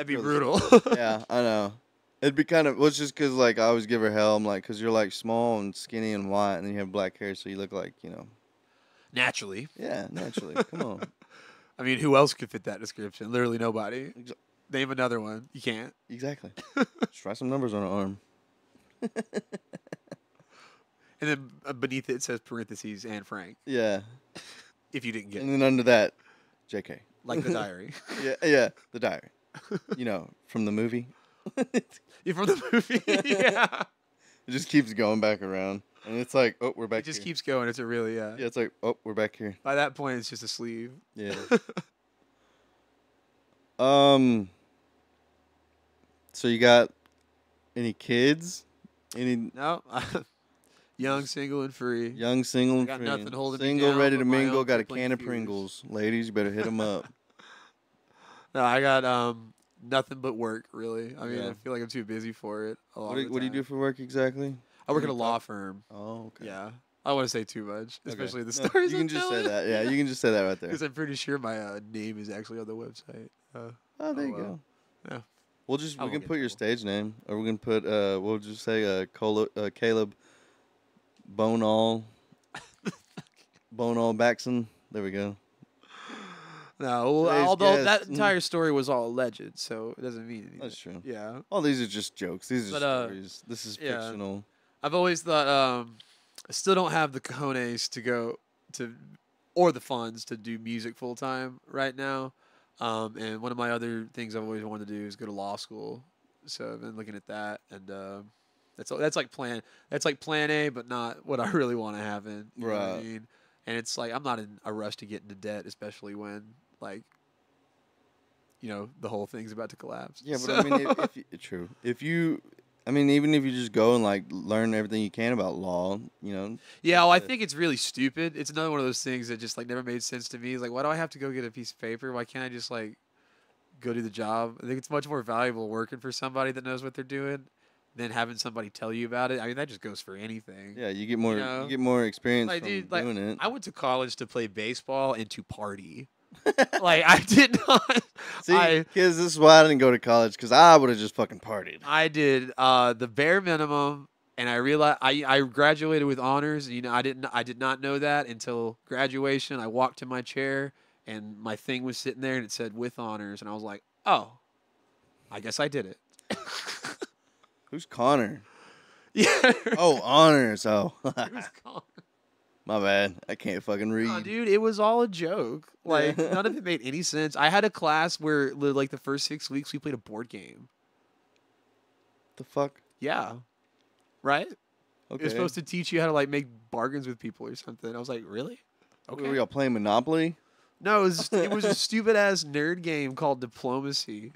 be brutal. Yeah, I know. It'd be kind of. Well, it's just because like I always give her hell. I'm like, because you're like small and skinny and white, and then you have black hair, so you look like Naturally. Yeah, naturally. Come on. I mean, who else could fit that description? Literally nobody. Name another one. You can't. Exactly. Just write some numbers on her arm. And then beneath it says parentheses and Frank. Yeah. If you didn't get And it. then under that, JK. Like the diary. Yeah, the diary. From the movie. You're from the movie? Yeah. It just keeps going back around. And it's like, oh, we're back It just here. keeps going. It's a really, Yeah, it's like, oh, we're back here. By that point, it's just a sleeve. Yeah. So you got any kids? No. Young, single, and free. Young, single, and got free. nothing holding me Single, down ready but to my mingle. own Got a crippling can of fears. Pringles. Ladies, you better hit them up. No, I got nothing but work, really. I mean, Yeah. I feel like I'm too busy for it. What do you do for work exactly? I work at a law firm. Oh, okay. Yeah. I don't want to say too much, Okay. especially the No, stories. you can just say that. Yeah, you can just say that right there. Because I'm pretty sure my name is actually on the website. Oh, there you go. Yeah. We I can won't get put your in stage name, or we can put we'll just say Caleb Bonall Baxon. There we go. No, Today's although that guest- entire story was all alleged, so it doesn't mean anything. That's true. Yeah. All these are just jokes. These are But, stories. This is yeah. fictional. I've always thought I still don't have the cojones to go to or the funds to do music full time right now. And one of my other things I've always wanted to do is go to law school. So I've been looking at that, and that's like plan A, but not what I really want to happen. You know what I Right. mean? And it's like I'm not in a rush to get into debt, especially when like the whole thing's about to collapse. Yeah, but So- I mean, true. Even if you just go and like learn everything you can about law, Yeah, well, I think it's really stupid. It's another one of those things that just like never made sense to me. It's like, why do I have to go get a piece of paper? Why can't I just like go do the job? I think it's much more valuable working for somebody that knows what they're doing than having somebody tell you about it. I mean, that just goes for anything. yeah, you get more know? you get more experience Like, from dude, doing it. I went to college to play baseball and to party. Like, I did not. See, kids, this is why I didn't go to college, because I would have just fucking partied. I did the bare minimum, and I realized I graduated with honors. I did not know that until graduation. I walked to my chair, and my thing was sitting there, and it said with honors, and I was like, oh, I guess I did it. Who's Connor? Yeah. Oh, honors. Oh, Who's Connor? my bad. I can't fucking read. No, dude, it was all a joke. Like, none of it made any sense. I had a class where, like, the first 6 weeks we played a board game. The fuck? Yeah. Right? Okay. It was supposed to teach you how to, like, make bargains with people or something. I was like, really? Okay. Were y'all playing Monopoly? No, it was a stupid-ass nerd game called Diplomacy.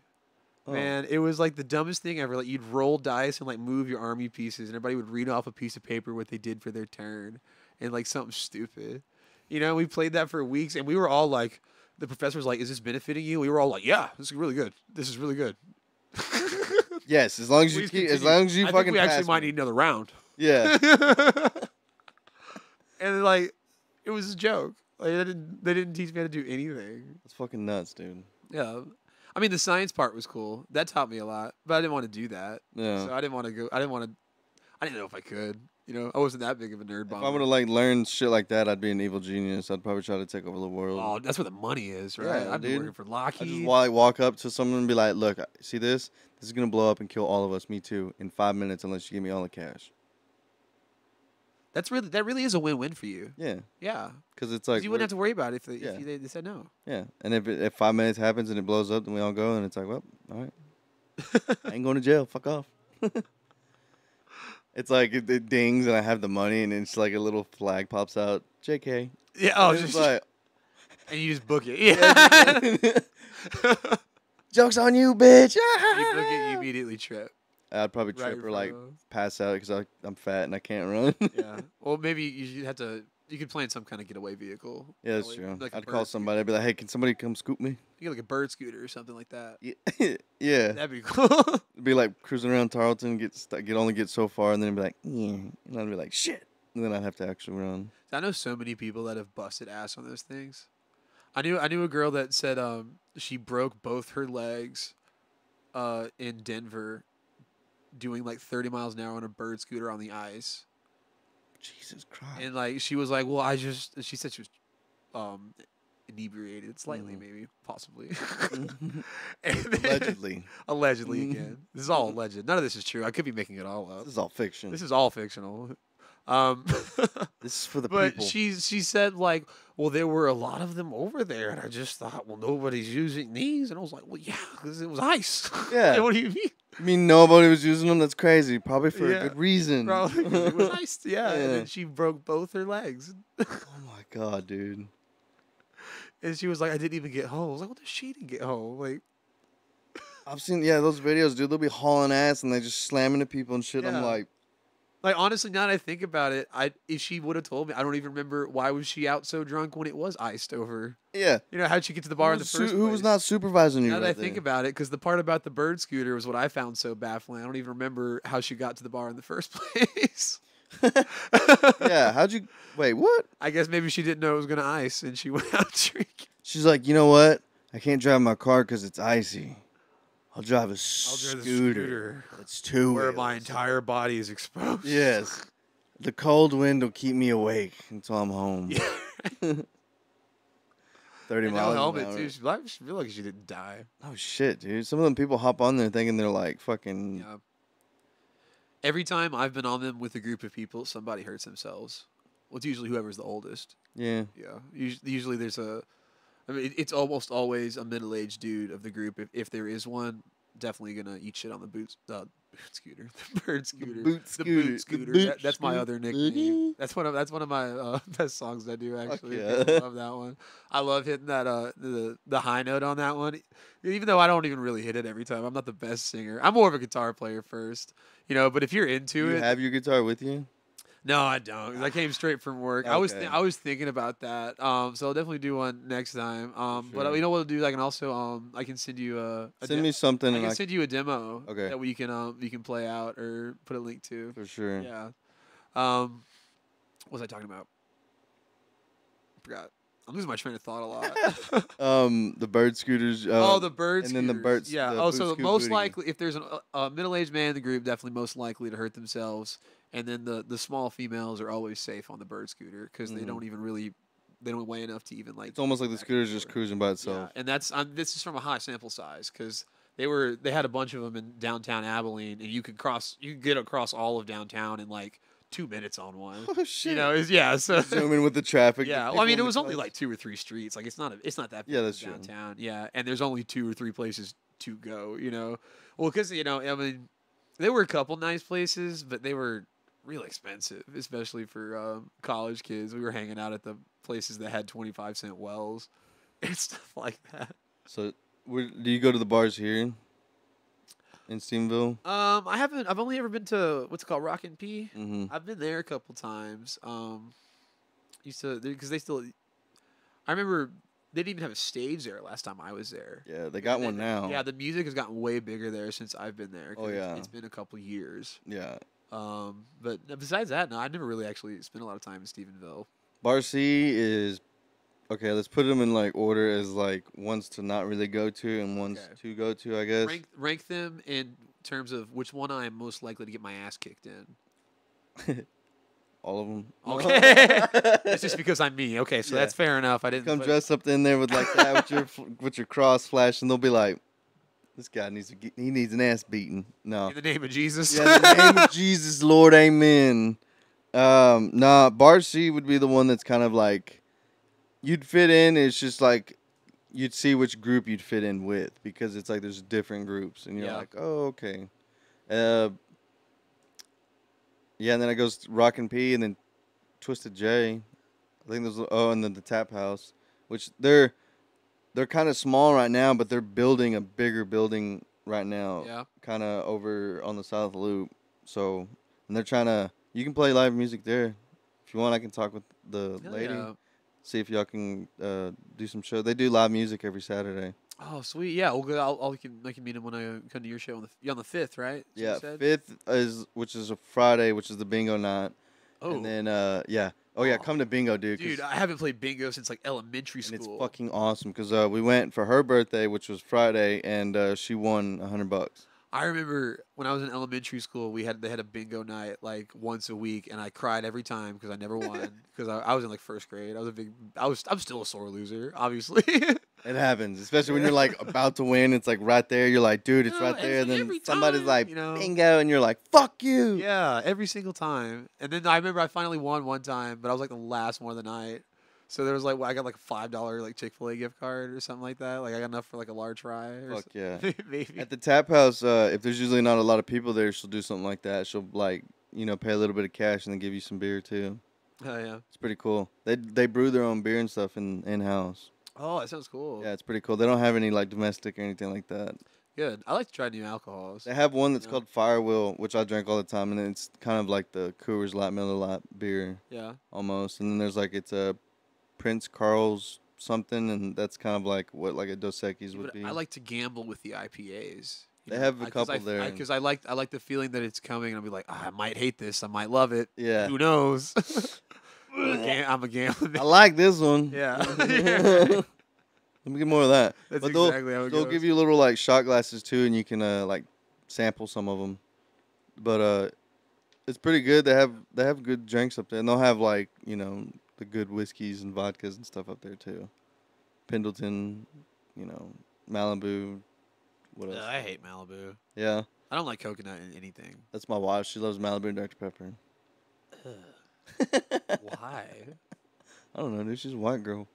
Oh. Man, it was, like, the dumbest thing ever. Like, you'd roll dice and, like, move your army pieces, and everybody would read off a piece of paper what they did for their turn. And, like, something stupid. We played that for weeks, and we were all like, the professor was like, is this benefiting you? We were all like, yeah, this is really good. This is really good. Yes, as long as you Please as continue. long as you I fucking think we actually pass might me. need another round. Yeah. And, like, it was a joke. Like, they didn't teach me how to do anything. That's fucking nuts, dude. Yeah. I mean, the science part was cool. That taught me a lot, but I didn't want to do that. Yeah. So I didn't want to go. I didn't know if I could. I wasn't that big of a nerd If bomber. I would have like learned shit like that, I'd be an evil genius. I'd probably try to take over the world. Oh, that's where the money is, right? Yeah, I'd be dude. working for I Lockheed. just walk up to someone and be like, "Look, see this? This is gonna blow up and kill all of us. Me too. In 5 minutes, unless you give me all the cash." That really is a win-win for you. Yeah. Yeah. Because it's 'Cause like you wouldn't have to worry about it Yeah. if they said no. Yeah, and if 5 minutes happens and it blows up, then we all go, and it's like, well, all right, I ain't going to jail. Fuck off. It's like it dings, and I have the money, and it's like a little flag pops out. JK. Yeah. Oh, And it's like, and you just book it. Yeah. joke's on you, bitch. You book it, you immediately trip. I'd probably Right trip or in like front of- pass out because I'm fat and I can't run. Yeah. Well, maybe you should have to You could plan some kind of getaway vehicle. Yeah, that's true. I'd call somebody. I'd be like, hey, can somebody come scoop me? You get like a bird scooter or something like that. Yeah. That'd be cool. It'd be like cruising around Tarleton, only get so far, and then it'd be like, and I'd be like, shit. And then I'd have to actually run. I know so many people that have busted ass on those things. I knew a girl that said she broke both her legs in Denver doing like 30 miles an hour on a bird scooter on the ice. Jesus Christ. And like she was like, well, she said she was inebriated slightly, maybe, possibly. Allegedly again. This is all alleged. None of this is true. I could be making it all up. This is all fiction. This is all fictional. This is for the but people. she said like, well, there were a lot of them over there, and I just thought, well, nobody's using these, and I was like, well, yeah, because it was ice. Yeah. What do you mean? I mean, nobody was using them. That's crazy. Probably for a good reason. Probably 'cause it was ice. Yeah. And then she broke both her legs. Oh my god, dude. And she was like, I didn't even get home. I was like, well, she didn't get home. Like, I've seen those videos, dude. They'll be hauling ass and they just slamming at people and shit. Yeah. I'm like, honestly, now that I think about it, if she would have told me, I don't even remember why was she out so drunk when it was iced over. yeah. You know, how'd she get to the bar in the first place? Who was not supervising you? Now that right I think there? about it, because the part about the bird scooter was what I found so baffling. I don't even remember how she got to the bar in the first place. Yeah. How'd you? Wait, what? I guess maybe she didn't know it was gonna ice, and she went out drinking. She's like, you know what? I can't drive my car because it's icy. I'll drive a scooter. It's two where wheels. my entire body is exposed. Yes. The cold wind will keep me awake until I'm home. Yeah. 30 and miles no helmet an hour. too. She feel like she didn't die. Oh shit, dude! Some of them people hop on there thinking they're like fucking. Yeah. Every time I've been on them with a group of people, somebody hurts themselves. Well, it's usually whoever's the oldest. Yeah. Yeah. Usually there's it's almost always a middle-aged dude of the group. If there is one, definitely gonna eat shit on the boot scooter, the bird scooter, the boot scooter. That's my other nickname. That's one of my best songs I do actually. Yeah. I love that one. I love hitting that the high note on that one, even though I don't even really hit it every time. I'm not the best singer. I'm more of a guitar player first, But if you're into You it, have your guitar with you? no, I don't. 'Cause I came straight from work. Okay. I was thinking about that. So I'll definitely do one next time. But Sure. you know what I'll do? I can also I can send you Send me something. I and can send you a demo. Okay. That you can play out or put a link to. For sure. Yeah. What was I talking about? Forgot. I'm losing my train of thought a lot. The bird scooters. The bird and then the scooters. birds. Yeah. the So boot scoot most booty. likely, if there's a middle-aged man in the group, definitely most likely to hurt themselves. And then the small females are always safe on the bird scooter because they don't even they don't weigh enough to even like. It's almost like the scooter's just cruising by Yeah, itself. and this is from a high sample size because they had a bunch of them in downtown Abilene, and you could get across all of downtown in like 2 minutes on one. Oh shit! So Zooming with the traffic. yeah. the Well, I mean, people it was in the only cars. like 2 or 3 streets. Like it's not that big Yeah, that's true. downtown. Yeah, and there's only 2 or 3 places to go. Well, because I mean, there were a couple nice places, but they were real expensive, especially for college kids. We were hanging out at the places that had 25-cent wells and stuff like that. So, do you go to the bars here in Stephenville? I haven't. I've only ever been to what's it called, Rock and P. Mm-hmm. I've been there a couple times. Used to because they still. I remember they didn't even have a stage there last time I was there. Yeah, they got one now. Yeah, the music has gotten way bigger there since I've been there. 'Cause Oh, yeah. it's been a couple years. Yeah. But besides that, no, I never really actually spent a lot of time in Stephenville. Bar C is okay. Let's put them in like order as like ones to not really go to and ones to go to. I guess. Rank them in terms of which one I am most likely to get my ass kicked in. All of them. Okay, it's just because I'm me. Okay, so Yeah. that's fair enough. I didn't Come dressed up in there with like that with your cross flash, and they'll be like, "This guy needs an ass beating." No. in the name of Jesus. Yeah, in the name of Jesus, Lord, amen. Nah, Bar C would be the one that's kind of like you'd fit in. It's just like you'd see which group you'd fit in with because it's like there's different groups, and you're Yeah. like, oh, okay. Yeah, and then it goes Rock and P, and then Twisted J. I think there's and then the Tap House, which they're kind of small right now, but they're building a bigger building right now. Yeah. Kind of over on the South Loop. So, and they're trying to. You can play live music there if if you want, I can talk with the Hell lady. yeah. See if y'all can do some show. They do live music every Saturday. Oh, sweet. Yeah, well, good. I can meet him when I come to your show on the 5th, right? Yeah, 5th which is a Friday, which is the bingo night. Oh. And then yeah. Oh yeah, come to bingo, dude. Dude, I haven't played bingo since like elementary school. And it's fucking awesome because we went for her birthday, which was Friday, and she won $100. I remember when I was in elementary school, they had a bingo night like once a week, and I cried every time because I never won because I was in like first grade. I'm still a sore loser, obviously. It happens, especially when you're like about to win. It's like right there. You're like, dude, it's right there. And then somebody's like, bingo, and you're like, fuck you. Yeah, every single time. And then I remember I finally won one time, but I was like the last one of the night. So there was like, I got like a $5 like Chick-fil-A gift card or something like that. Like I got enough for like a large fry. Fuck yeah. Maybe. At the tap house, if there's usually not a lot of people there, she'll do something like that. She'll like, pay a little bit of cash and then give you some beer too. Oh yeah. It's pretty cool. They brew their own beer and stuff in-house. Oh, that sounds cool. Yeah, it's pretty cool. They don't have any like domestic or anything like that. Good. I like to try new alcohols. They have one that's called Firewheel, which I drink all the time, and it's kind of like the Coors Light, Miller Lite beer. Yeah. Almost. And then there's like it's a Prince Carl's something, and that's kind of like what like a Dos Equis would be. I like to gamble with the IPAs. They have a couple there. Because I like the feeling that it's coming, and I'll be like, I might hate this, I might love it. Yeah. Who knows? I'm a gambler. I like this one. Yeah. Let me get more of that. That's but exactly how it they'll goes. give you little like shot glasses too, and you can like sample some of them. But it's pretty good. They have good drinks up there, and they'll have like the good whiskeys and vodkas and stuff up there too. Pendleton, Malibu. What else? I hate Malibu. Yeah. I don't like coconut in anything. That's my wife. She loves Malibu and Dr. Pepper. Why? I don't know, dude. She's a white girl.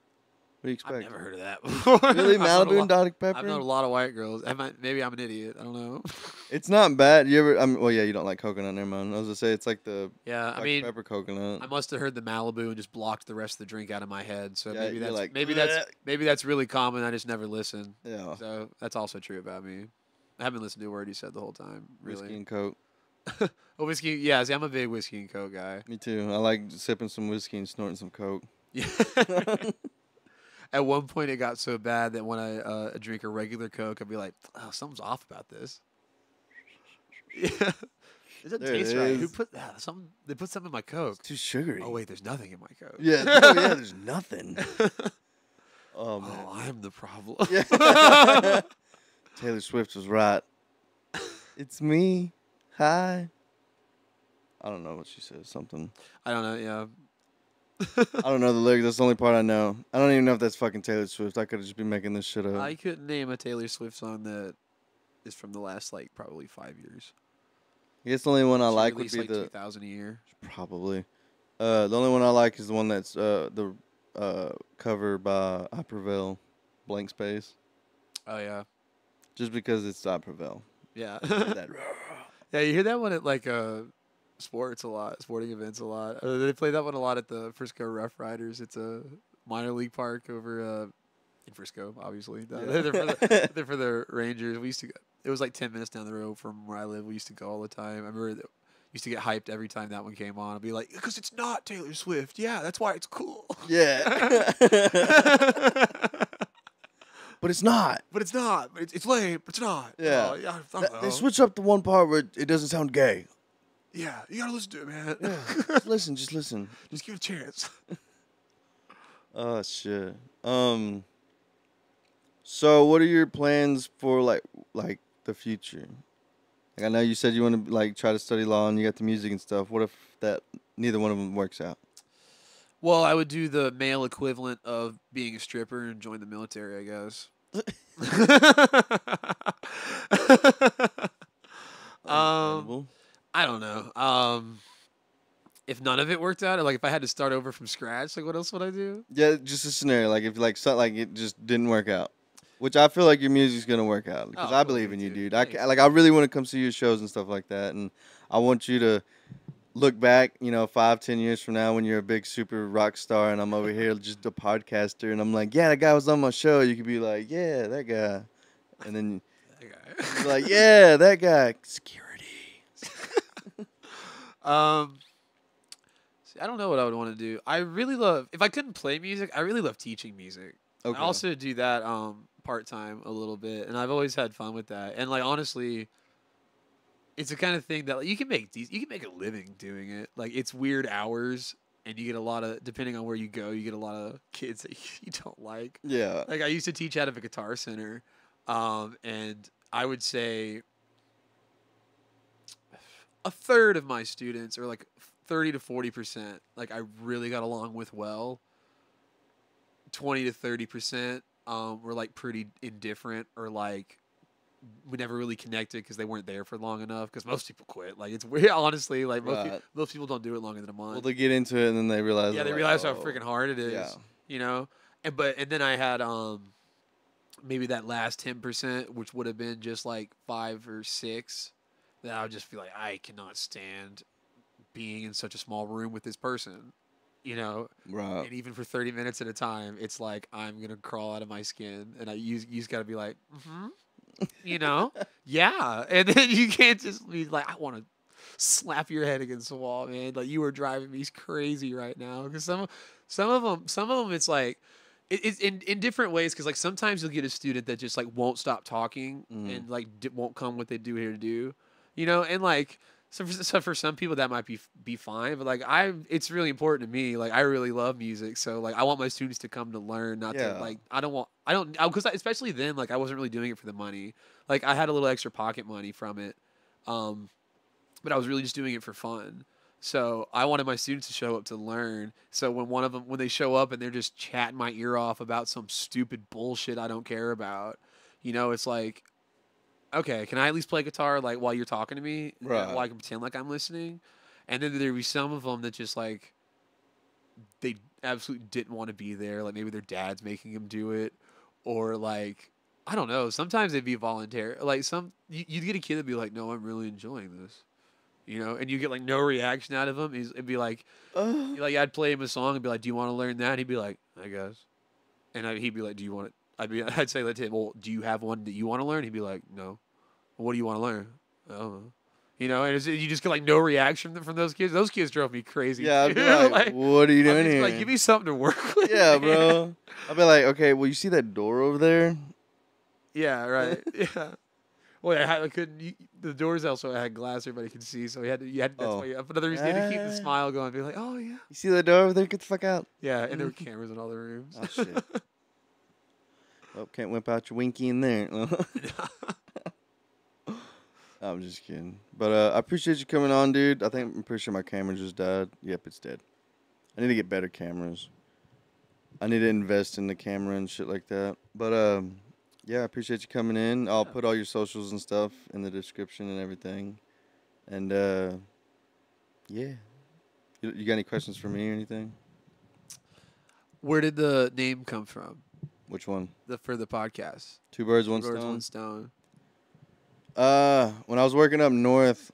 What do you expect? I've never heard of that before. Really? Malibu and Dr. Pepper? I've known a lot of white girls. Maybe I'm an idiot. I don't know. It's not bad. You ever? Well, yeah, you don't like coconut. Never mind. I was gonna say it's like the Dr. Pepper coconut. I must have heard the Malibu and just blocked the rest of the drink out of my head. So Yeah, maybe that's really common. I just never listen. Yeah. So that's also true about me. I haven't listened to a word he said the whole time. Really. Whiskey and Coke. Oh, whiskey. Yeah, see, I'm a big whiskey and Coke guy. Me too. I like sipping some whiskey and snorting some Coke. Yeah. At one point, it got so bad that when I drink a regular Coke, I'd be like, "Oh, something's off about this." Yeah, it doesn't taste right. Who put that? They put something in my Coke. It's too sugary. Oh wait, there's nothing in my Coke. Yeah. Oh yeah, there's nothing. Oh man. Oh, I'm the problem. Yeah. Taylor Swift was right. It's me. Hi. I don't know what she says. Something. I don't know. Yeah. I don't know the lyrics. That's the only part I know. I don't even know if that's fucking Taylor Swift. I could just be making this shit up. I couldn't name a Taylor Swift song that is from the last probably 5 years. I guess the only one I like would released be the 2000 a year. Probably. The only one I like is the one that's the cover by I Prevail, Blank Space. Oh yeah. Just because it's I Prevail. Yeah. That. Yeah, you hear that one at like sports a lot, sporting events a lot. They play that one a lot at the Frisco Rough Riders. It's a minor league park over in Frisco, obviously. Yeah. They're for the Rangers. We used to go, it was like 10 minutes down the road from where I live. We used to go all the time. I remember used to get hyped every time that one came on. I'd be like, because it's not Taylor Swift. Yeah, that's why it's cool. Yeah. But it's not. But it's not. But it's lame. But it's not. Yeah. They switch up the one part where it doesn't sound gay. Yeah, you gotta listen to it, man. Yeah. Just listen. Just give it a chance. Oh shit. So what are your plans for like the future? Like I know you said you want to like try to study law and you got the music and stuff. What if that neither one of them works out? Well, I would do the male equivalent of being a stripper and join the military, I guess. I don't know. If none of it worked out, or like if I had to start over from scratch, like what else would I do? Yeah, just a scenario. Like if like something like it just didn't work out, which I feel like your music's gonna work out because I believe in you, dude. I really want to come see your shows and stuff like that, and I want you to look back, 5-10 years from now when you're a big super rock star, and I'm over here just a podcaster, and I'm like, yeah, that guy was on my show. You could be like, yeah, that guy, and then that guy. You'd be like, yeah, that guy. Security. I don't know what I would want to do. I really love, if I couldn't play music, I really love teaching music. Okay. I also do that part-time a little bit, and I've always had fun with that. And like honestly, it's the kind of thing that like, you can make a living doing it. Like it's weird hours, and you get a lot of, depending on where you go, you get a lot of kids that you don't like. Yeah. Like I used to teach out of a guitar center, and I would say a third of my students, or like 30 to 40%, like I really got along with well. 20 to 30% were like pretty indifferent, or like we never really connected because they weren't there for long enough, because most people quit. Like it's weird, honestly. Like most people don't do it longer than a month. Well, they get into it and then they realize. Yeah, they realize how freaking hard it is. Yeah. You know, and then I had maybe that last 10%, which would have been just like 5 or 6, that I would just feel like I cannot stand being in such a small room with this person. You know, right? And even for 30 minutes at a time, it's like I'm gonna crawl out of my skin, and you just gotta be like, you know, yeah, and then you can't just be like, I want to slap your head against the wall, man. Like you are driving me crazy right now. Because some of them, it's like it's in different ways. Because like sometimes you'll get a student that just like won't stop talking and like won't come what they do here to do, you know, and like. So for some people that might be fine, but like it's really important to me. Like I really love music, so like I want my students to come to learn, not to like because especially then like I wasn't really doing it for the money. Like I had a little extra pocket money from it, but I was really just doing it for fun. So I wanted my students to show up to learn. So when they show up and they're just chatting my ear off about some stupid bullshit I don't care about, you know, it's like. Okay, can I at least play guitar like while you're talking to me? Right. While I can pretend like I'm listening? And then there'd be some of them that just like they absolutely didn't want to be there. Like maybe their dad's making them do it, or like I don't know. Sometimes it'd be voluntary. Like you'd get a kid that'd be like, "No, I'm really enjoying this," you know, and you get like no reaction out of him. It'd be like I'd play him a song and be like, "Do you want to learn that?" He'd be like, "I guess," and he'd be like, "Do you want it?" I'd say to him, well, do you have one that you want to learn? He'd be like, no. Well, what do you want to learn? I don't know. You know, and you just get like no reaction from those kids. Those kids drove me crazy. Yeah, I'd be like, what are you doing here? Like, give me something to work with. Yeah, bro. I'd be like, okay, well, you see that door over there? Yeah, right. Yeah. Well, I couldn't. The doors also had glass everybody could see, so that's why. Another reason you had to keep the smile going, be like, oh yeah. You see that door over there? Get the fuck out. Yeah, and there were cameras in all the rooms. Oh shit. Oh, can't whip out your winky in there. I'm just kidding. But I appreciate you coming on, dude. I'm pretty sure my camera just died. Yep, it's dead. I need to get better cameras. I need to invest in the camera and shit like that. But yeah, I appreciate you coming in. I'll put all your socials and stuff in the description and everything. And yeah. You got any questions for me or anything? Where did the name come from? Which one? For the podcast. Two birds, one stone. When I was working up north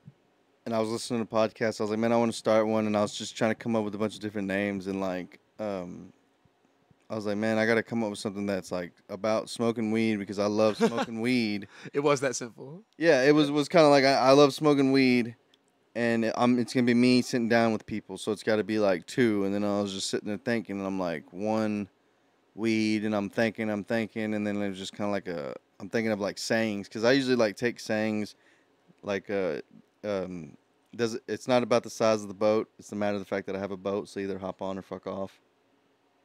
and I was listening to podcasts, I was like, man, I want to start one. And I was just trying to come up with a bunch of different names. And like, I was like, man, I got to come up with something that's like about smoking weed because I love smoking weed. It was that simple. Yeah, it was kind of like I love smoking weed. And it's going to be me sitting down with people. So it's got to be like 2. And then I was just sitting there thinking, and I'm like, 1 weed, and I'm thinking, and then it was just kind of like I'm thinking of like sayings, because I usually like take sayings, like it's not about the size of the boat, it's the matter of the fact that I have a boat, so either hop on or fuck off,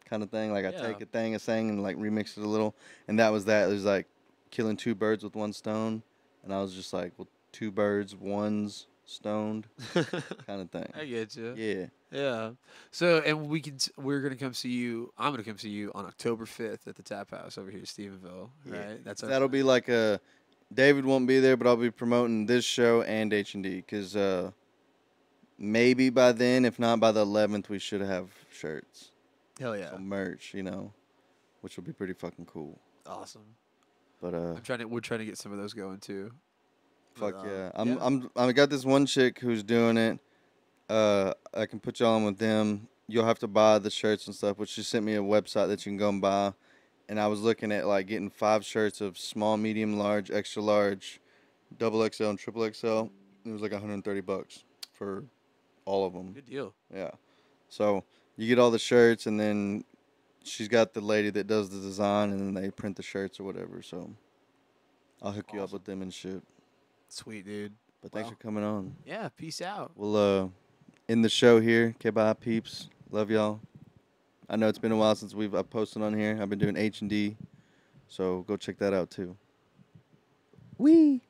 kind of thing. Like I take a saying and like remix it a little, and that was that. It was like killing 2 birds with 1 stone, and I was just like, well, 2 birds, 1's stoned, kind of thing. I get you. Yeah. Yeah. So, and we're gonna come see you. I'm gonna come see you on October 5th at the Tap House over here in Stephenville. Right. Yeah. That'll be like David won't be there, but I'll be promoting this show and H&D, because maybe by then, if not by the 11th, we should have shirts. Hell yeah. Some merch, you know, which will be pretty fucking cool. Awesome. But we're trying to get some of those going too. Fuck yeah. I got this one chick who's doing it. I can put y'all on with them. You'll have to buy the shirts and stuff, which she sent me a website that you can go and buy. And I was looking at like getting 5 shirts of small, medium, large, extra large, double XL, and triple XL. It was like $130 for all of them. Good deal. Yeah. So you get all the shirts, and then she's got the lady that does the design, and then they print the shirts or whatever. So I'll hook you up with them and shit. Sweet, dude. But thanks for coming on. Yeah, peace out. We'll end the show here. Okay, bye, peeps. Love y'all. I know it's been a while since I've posted on here. I've been doing H&D, so go check that out too. Wee.